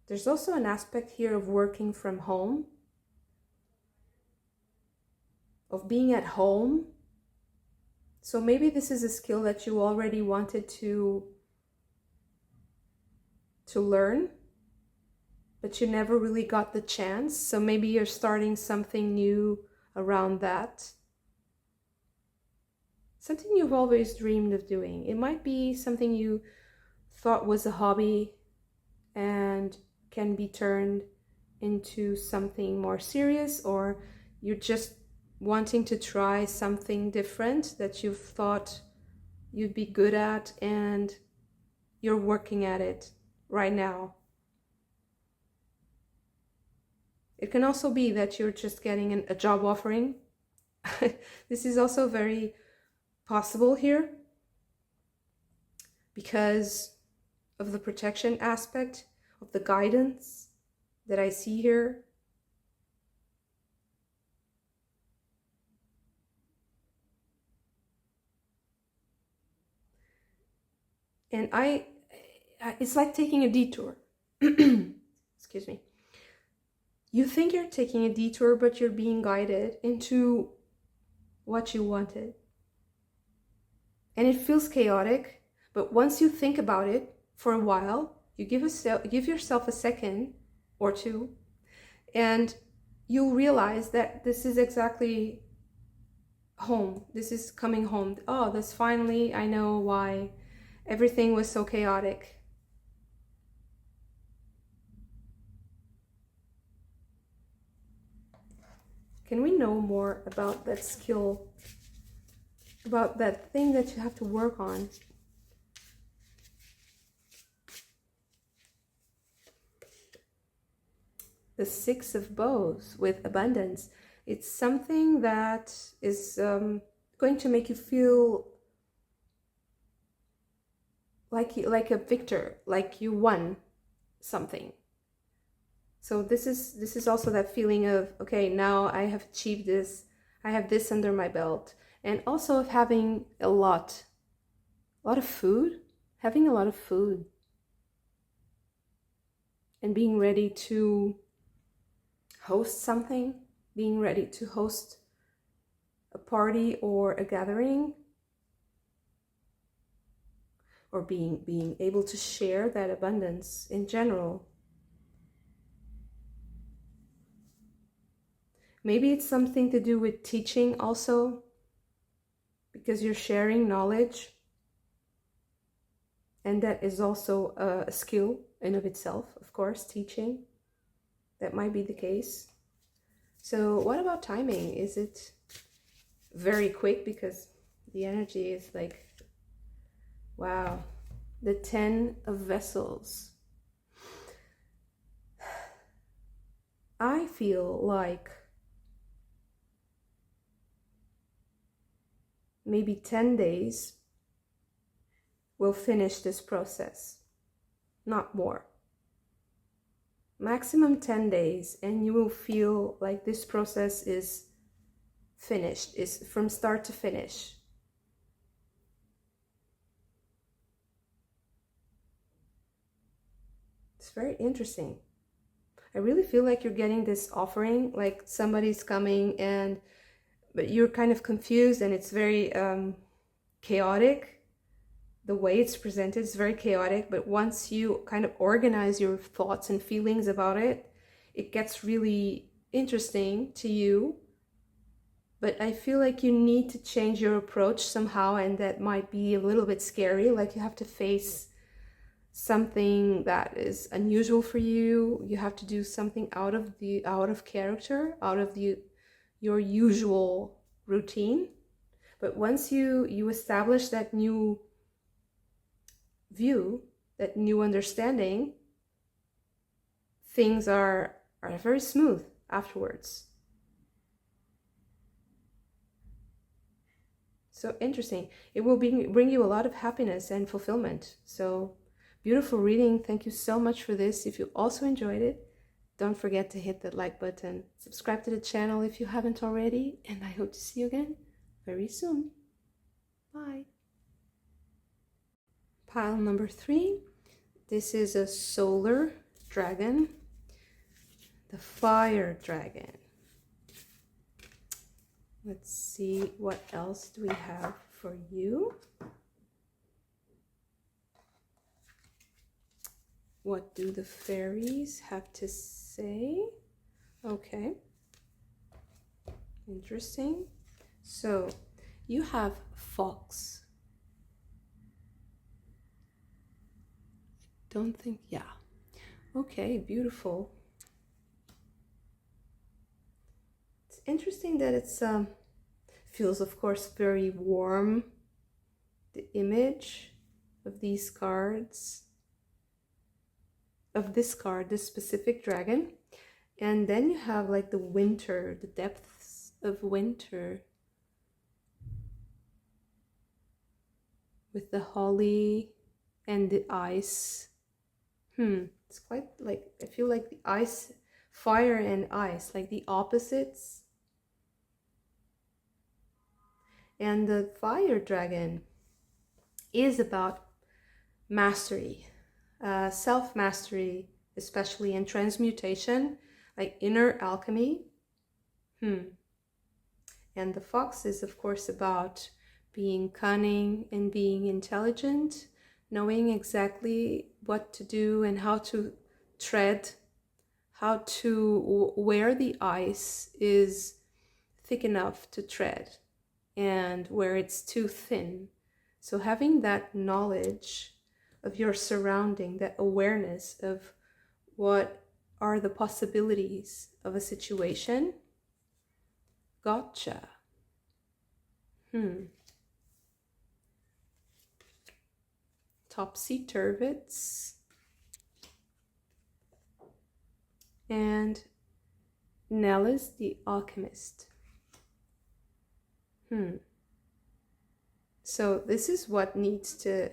There's also an aspect here of working from home, of being at home. So maybe this is a skill that you already wanted to learn, but you never really got the chance. So maybe you're starting something new around that. Something you've always dreamed of doing. It might be something you thought was a hobby and can be turned into something more serious, or you're just wanting to try something different that you've thought you'd be good at and you're working at it right now. It can also be that you're just getting a job offering. This is also very possible here because of the protection aspect, of the guidance that I see here. And it's like taking a detour. Excuse me. You think you're taking a detour, but you're being guided into what you wanted. And it feels chaotic, but once you think about it for a while, you give yourself a second or two, and you'll realize that this is exactly home. This is coming home. Oh, that's finally, I know why everything was so chaotic. Can we know more about that skill, about that thing that you have to work on? The Six of Bows with abundance. It's something that is going to make you feel like a victor, like you won something. So this is also that feeling of, okay, now I have achieved this, I have this under my belt. And also of having a lot of food, having a lot of food. And being ready to host something, being ready to host a party or a gathering, or being able to share that abundance in general. Maybe it's something to do with teaching also, because you're sharing knowledge, and that is also a skill in of itself, of course, teaching. That might be the case. So what about timing? Is it very quick? Because the energy is like, wow, the 10 of Vessels. I feel like maybe 10 days will finish this process, not more. Maximum 10 days, and you will feel like this process is finished, is from start to finish. It's very interesting. I really feel like you're getting this offering, like somebody's coming but you're kind of confused and it's very chaotic. the way it's presented is very chaotic, but once you kind of organize your thoughts and feelings about it, it gets really interesting to you. But I feel like you need to change your approach somehow, and that might be a little bit scary. Like you have to face something that is unusual for you. You have to do something out of character, out of your usual routine. But once you establish that new view, that new understanding, things are very smooth afterwards. So interesting. It will bring you a lot of happiness and fulfillment. So beautiful reading. Thank you so much for this. If you also enjoyed it, don't forget to hit that like button. Subscribe to the channel if you haven't already. And I hope to see you again very soon. Bye. Pile number 3. This is a solar dragon. The fire dragon. Let's see, what else do we have for you? What do the fairies have to say? Okay. Interesting. So, you have fox. Don't think, yeah. Okay, beautiful. It's interesting that it's feels, of course, very warm. The image of these cards, of this card, this specific dragon. And then you have like the winter, the depths of winter. With the holly and the ice. It's quite like, I feel like the ice, fire and ice, like the opposites. And the fire dragon is about mastery, self-mastery, especially in transmutation, like inner alchemy. And the fox is, of course, about being cunning and being intelligent, knowing exactly what to do and how to tread, where the ice is thick enough to tread and where it's too thin. So having that knowledge of your surrounding, that awareness of what are the possibilities of a situation. Gotcha. Topsy-turvets. And Nellis the alchemist. So this is what needs to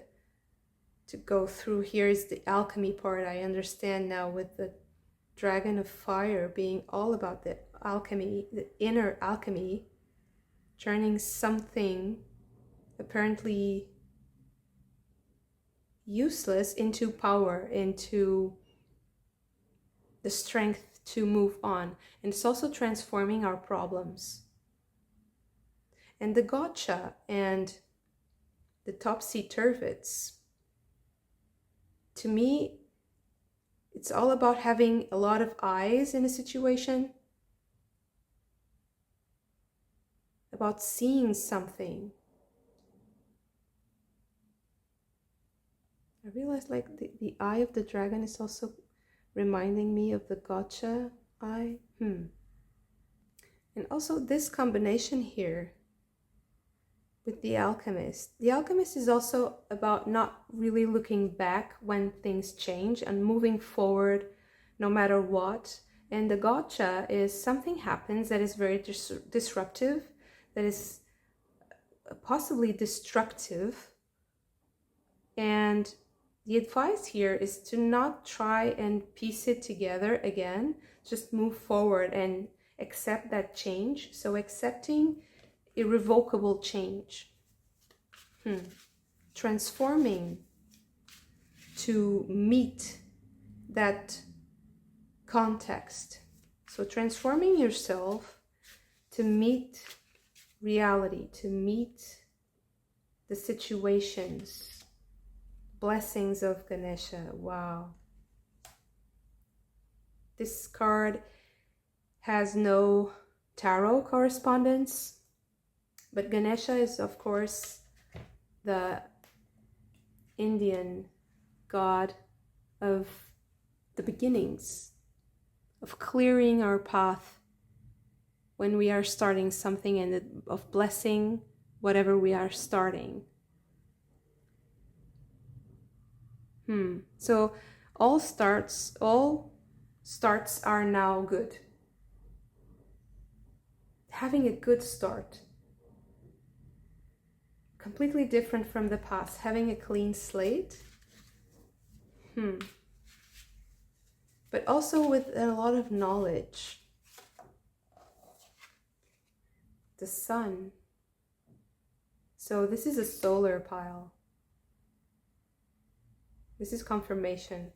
go through. Here is the alchemy part. I understand now, with the dragon of fire being all about the alchemy, the inner alchemy, turning something apparently useless into power, into the strength to move on. And it's also transforming our problems. And the gotcha and the topsy-turvets, to me, it's all about having a lot of eyes in a situation, about seeing something. I realized like the eye of the dragon is also reminding me of the gotcha eye. And also this combination here with the alchemist. The alchemist is also about not really looking back when things change and moving forward no matter what. And the gotcha is something happens that is very disruptive, that is possibly destructive. And the advice here is to not try and piece it together again, just move forward and accept that change. So accepting irrevocable change, transforming to meet that context. So transforming yourself to meet reality, to meet the situations Blessings of Ganesha. Wow. This card has no tarot correspondence, but Ganesha is, of course, the Indian god of the beginnings, of clearing our path when we are starting something, and of blessing whatever we are starting. So all starts are now good. Having a good start. Completely different from the past. Having a clean slate. But also with a lot of knowledge. The sun. So this is a solar pile. This is confirmation.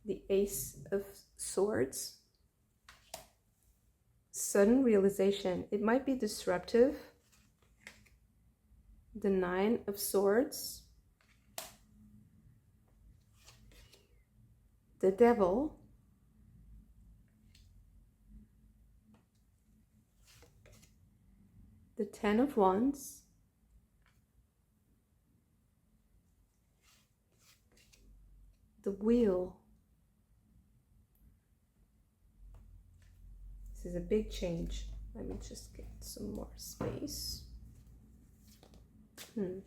The Ace of Swords. Sudden realization. It might be disruptive. The Nine of Swords. The Devil. The Ten of Wands. The Wheel. This is a big change. Let me just get some more space. The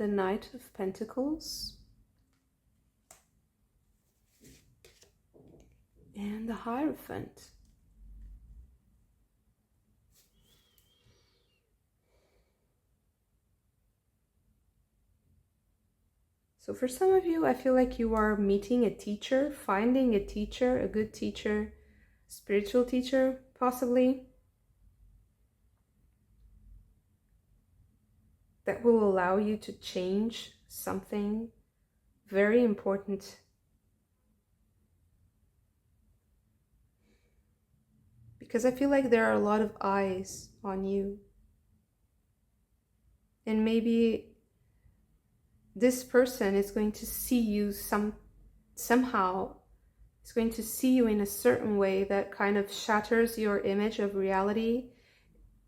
Knight of Pentacles. And the Hierophant. So for some of you, I feel like you are meeting a teacher, finding a teacher, a good teacher, spiritual teacher, possibly, that will allow you to change something very important. Because I feel like there are a lot of eyes on you. And maybe this person is going to see you somehow. It's going to see you in a certain way that kind of shatters your image of reality.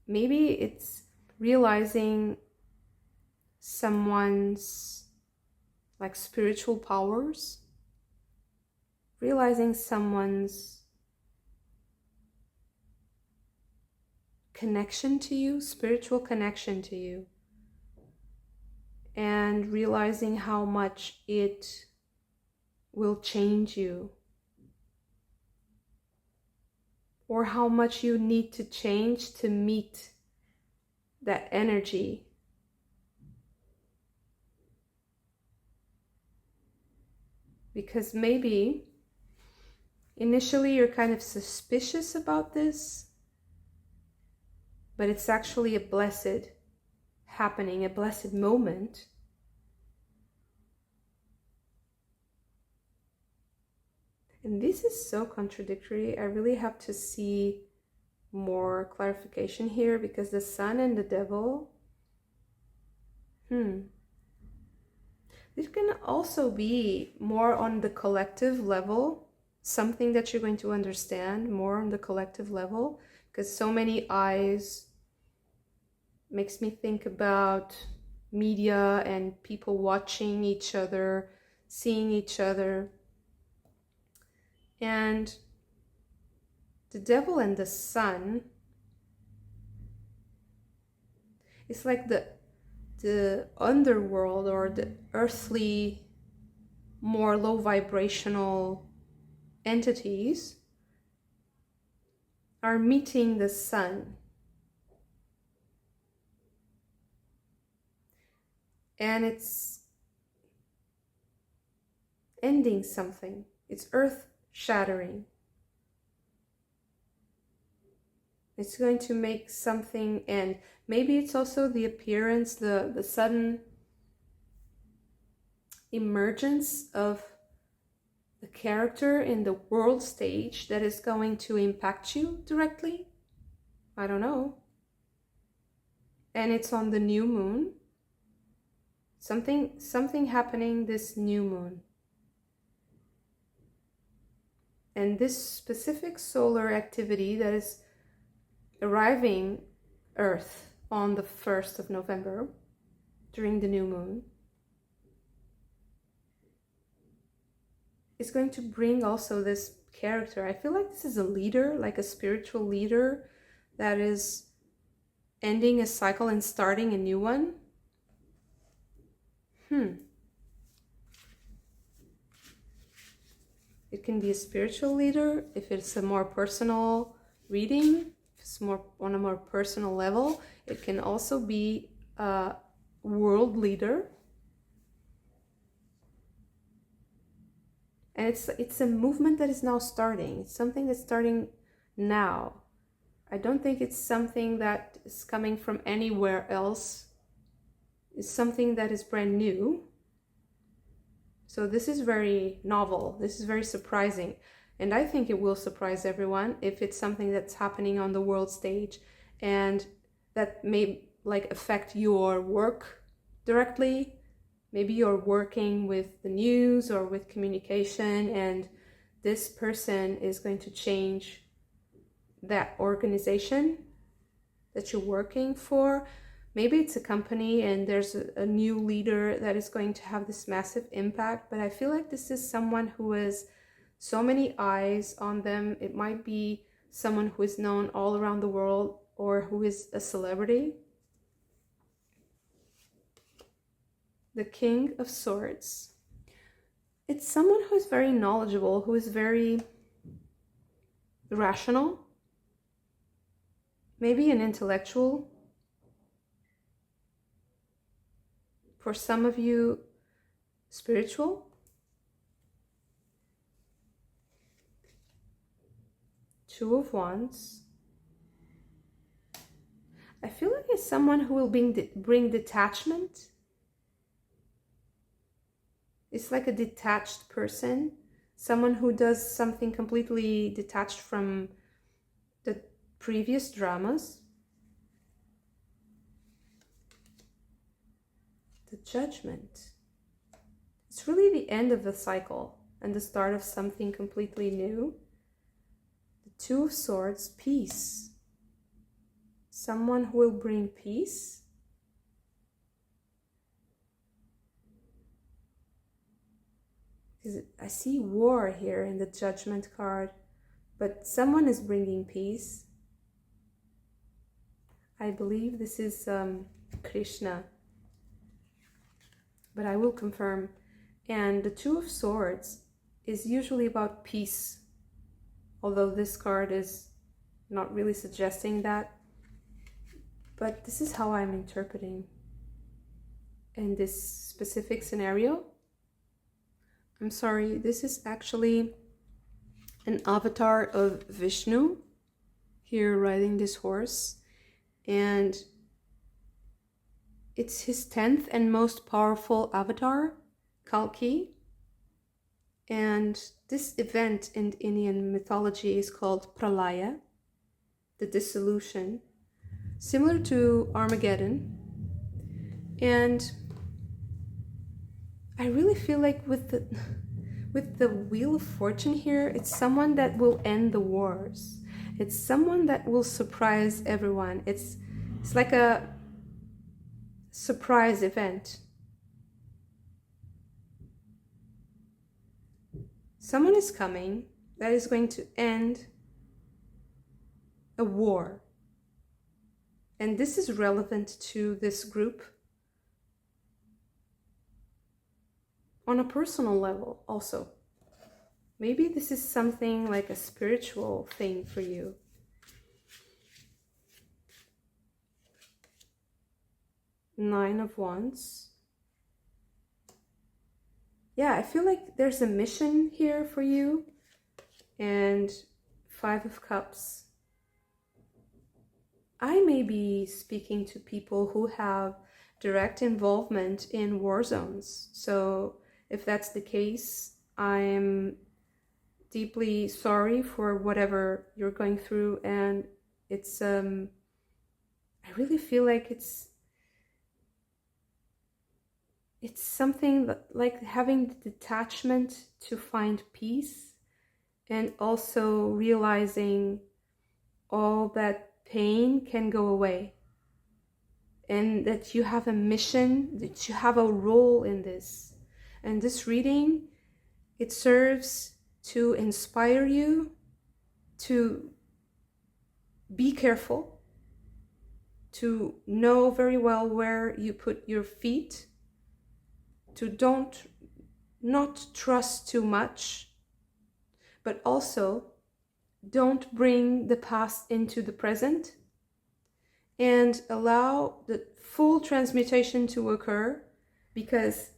Maybe it's realizing someone's like spiritual powers, realizing someone's connection to you, spiritual connection to you, and realizing how much it will change you, or how much you need to change to meet that energy. Because maybe initially you're kind of suspicious about this, but it's actually a blessed happening, a blessed moment. And this is so contradictory. I really have to see more clarification here, because the Sun and the Devil, this can also be more on the collective level, something that you're going to understand more on the collective level, because so many eyes makes me think about media and people watching each other, seeing each other. And the Devil and the Sun, it's like the underworld, or the earthly, more low vibrational entities are meeting the Sun. And it's ending something. It's earth shattering. It's going to make something end. Maybe it's also the appearance, the sudden emergence of the character in the world stage that is going to impact you directly. I don't know. And it's on the new moon. Something happening this new moon. And this specific solar activity that is arriving Earth on the 1st of November during the new moon is going to bring also this character. I feel like this is a leader, like a spiritual leader that is ending a cycle and starting a new one. It can be a spiritual leader if it's a more personal reading, if it's more on a more personal level. It can also be a world leader. And it's a movement that is now starting. It's something that's starting now. I don't think it's something that is coming from anywhere else. It's something that is brand new. So this is very novel. This is very surprising. And I think it will surprise everyone if it's something that's happening on the world stage and that may like affect your work directly. Maybe you're working with the news or with communication, and this person is going to change that organization that you're working for. Maybe it's a company and there's a new leader that is going to have this massive impact, but I feel like this is someone who has so many eyes on them. It might be someone who is known all around the world or who is a celebrity. The King of Swords. It's someone who is very knowledgeable, who is very rational, maybe an intellectual. For some of you, spiritual. Two of Wands. I feel like it's someone who will bring detachment. It's like a detached person, someone who does something completely detached from the previous dramas. The Judgment. It's really the end of the cycle and the start of something completely new. The Two of Swords, peace. Someone who will bring peace. Because I see war here in the Judgment card, but someone is bringing peace. I believe this is Krishna, but I will confirm. And the Two of Swords is usually about peace, although this card is not really suggesting that. But this is how I'm interpreting in this specific scenario. I'm sorry, this is actually an avatar of Vishnu here riding this horse, and it's his 10th and most powerful avatar, Kalki. And this event in Indian mythology is called Pralaya, the dissolution, similar to Armageddon. And I really feel like with the Wheel of Fortune here, it's someone that will end the wars. It's someone that will surprise everyone. It's like a surprise event. Someone is coming that is going to end a war. And this is relevant to this group on a personal level also. Maybe this is something like a spiritual thing for you. Nine of Wands. Yeah, I feel like there's a mission here for you. And Five of Cups. I may be speaking to people who have direct involvement in war zones. So if that's the case, I'm deeply sorry for whatever you're going through, and it's I really feel like it's it's something like having the detachment to find peace, and also realizing all that pain can go away, and that you have a mission, that you have a role in this. And this reading, it serves to inspire you to be careful, to know very well where you put your feet, to not trust too much, but also don't bring the past into the present, and allow the full transmutation to occur, because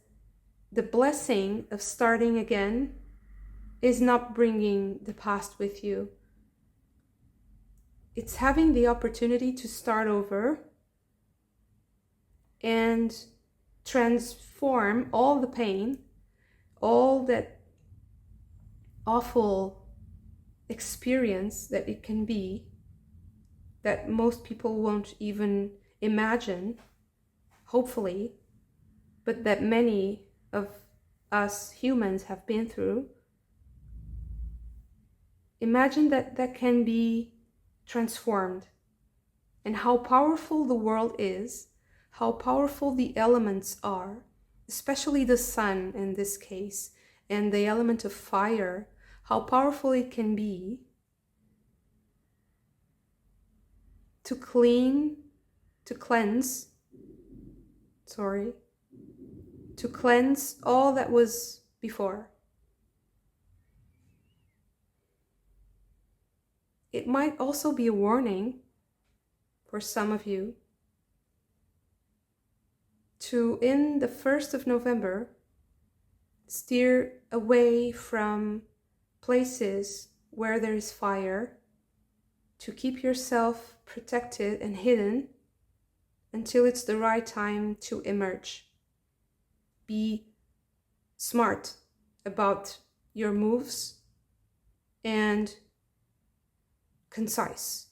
the blessing of starting again is not bringing the past with you. It's having the opportunity to start over and transform all the pain, all that awful experience that it can be, that most people won't even imagine, hopefully, but that many of us humans have been through. Imagine that that can be transformed, and how powerful the world is, how powerful the elements are, especially the sun in this case, and the element of fire, how powerful it can be to cleanse all that was before. It might also be a warning for some of you to, in the 1st of November, steer away from places where there is fire, to keep yourself protected and hidden until it's the right time to emerge. Be smart about your moves and concise.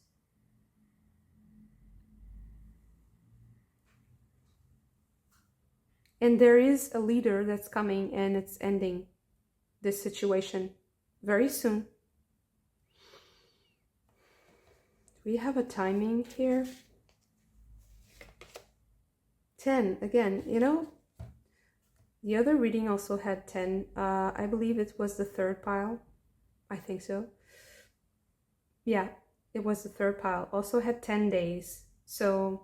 And there is a leader that's coming, and it's ending this situation very soon. We have a timing here. 10, again, you know, the other reading also had 10. I believe it was the third pile. I think so. Yeah, it was the third pile. Also had 10 days. So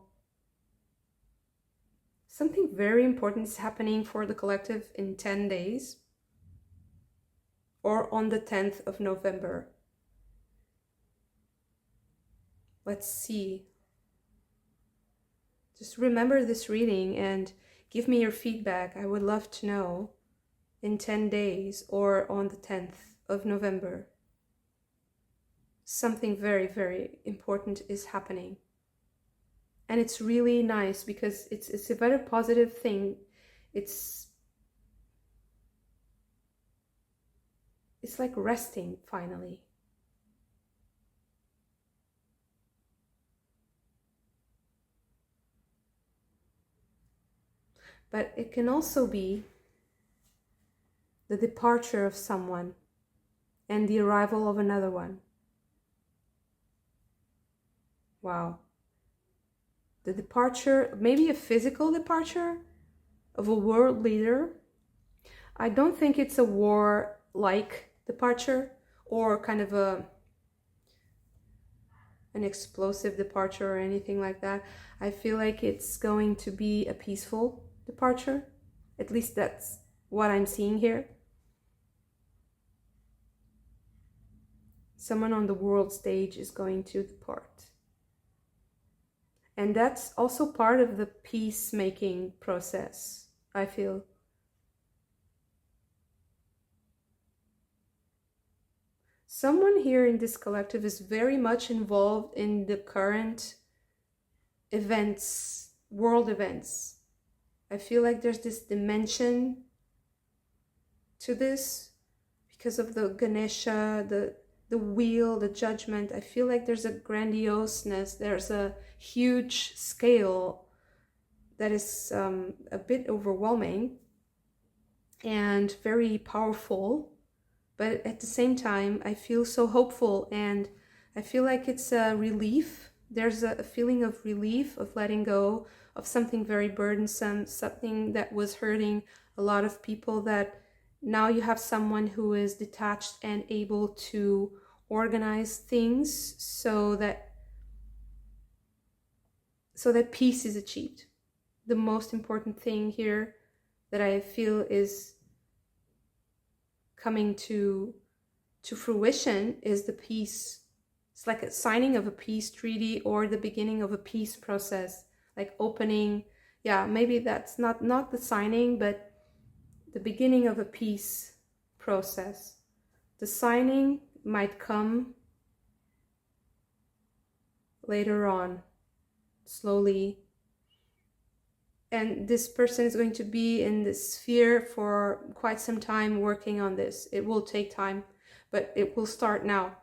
something very important is happening for the collective in 10 days, or on the 10th of November. Let's see. Just remember this reading and give me your feedback. I would love to know in 10 days or on the 10th of November. Something very, very important is happening. And it's really nice because it's a very positive thing. It's like resting finally. But it can also be the departure of someone and the arrival of another one. Wow. The departure, maybe a physical departure of a world leader. I don't think it's a war-like departure or kind of an explosive departure or anything like that. I feel like it's going to be a peaceful departure. At least that's what I'm seeing here. Someone on the world stage is going to depart. And that's also part of the peacemaking process, I feel. Someone here in this collective is very much involved in the current events, world events. I feel like there's this dimension to this because of the Ganesha, the wheel, the judgment. I feel like there's a grandioseness, there's a huge scale that is a bit overwhelming and very powerful, but at the same time I feel so hopeful, and I feel like it's a relief. There's a feeling of relief, of letting go of something very burdensome, something that was hurting a lot of people, that now you have someone who is detached and able to organize things so that peace is achieved. The most important thing here that I feel is coming to fruition is the peace. It's like a signing of a peace treaty, or the beginning of a peace process, like opening. Yeah, maybe that's not the signing, but the beginning of a peace process. The signing might come later on, slowly. And this person is going to be in this sphere for quite some time working on this. It will take time, but it will start now.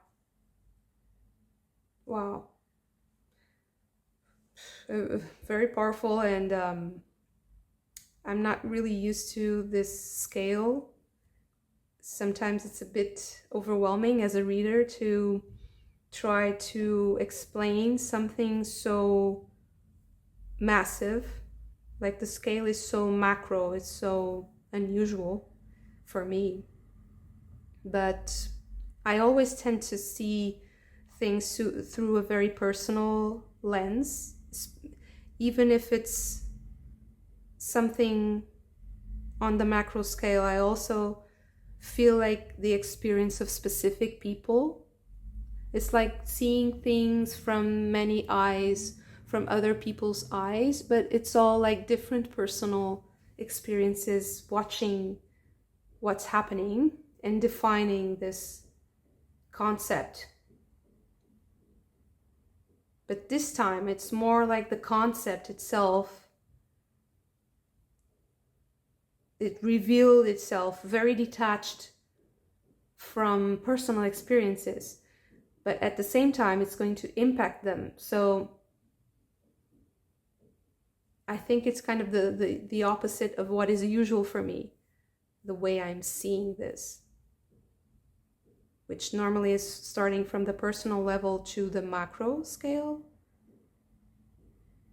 Wow. Very powerful, and I'm not really used to this scale. Sometimes it's a bit overwhelming as a reader to try to explain something so massive. Like, the scale is so macro, it's so unusual for me. But I always tend to see things through a very personal lens, even if it's something on the macro scale. I also feel like the experience of specific people. It's like seeing things from many eyes, from other people's eyes, but it's all like different personal experiences, watching what's happening and defining this concept. But this time it's more like the concept itself. It revealed itself very detached from personal experiences, but at the same time it's going to impact them. So I think it's kind of the opposite of what is usual for me, the way I'm seeing this, which normally is starting from the personal level to the macro scale.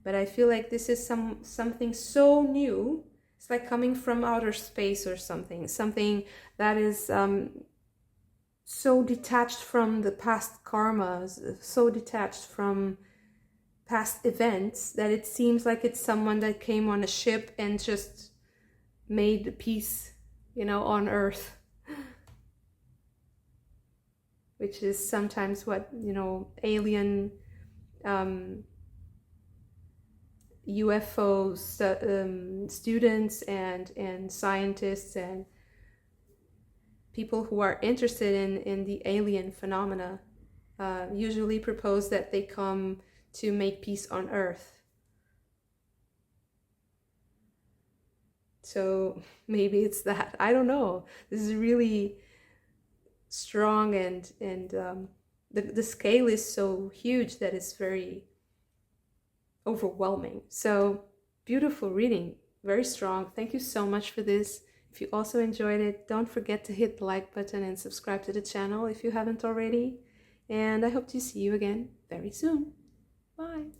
But I feel like this is something so new. It's like coming from outer space or something that is so detached from the past karmas, so detached from past events, that it seems like it's someone that came on a ship and just made peace, on Earth. Which is sometimes what, alien UFO students and scientists and people who are interested in the alien phenomena usually propose that they come to make peace on Earth. So maybe it's that. I don't know. This is really strong, and the scale is so huge that it's very overwhelming. So beautiful reading, very strong. Thank you so much for this. If you also enjoyed it, don't forget to hit the like button and subscribe to the channel if you haven't already. And I hope to see you again very soon. Bye.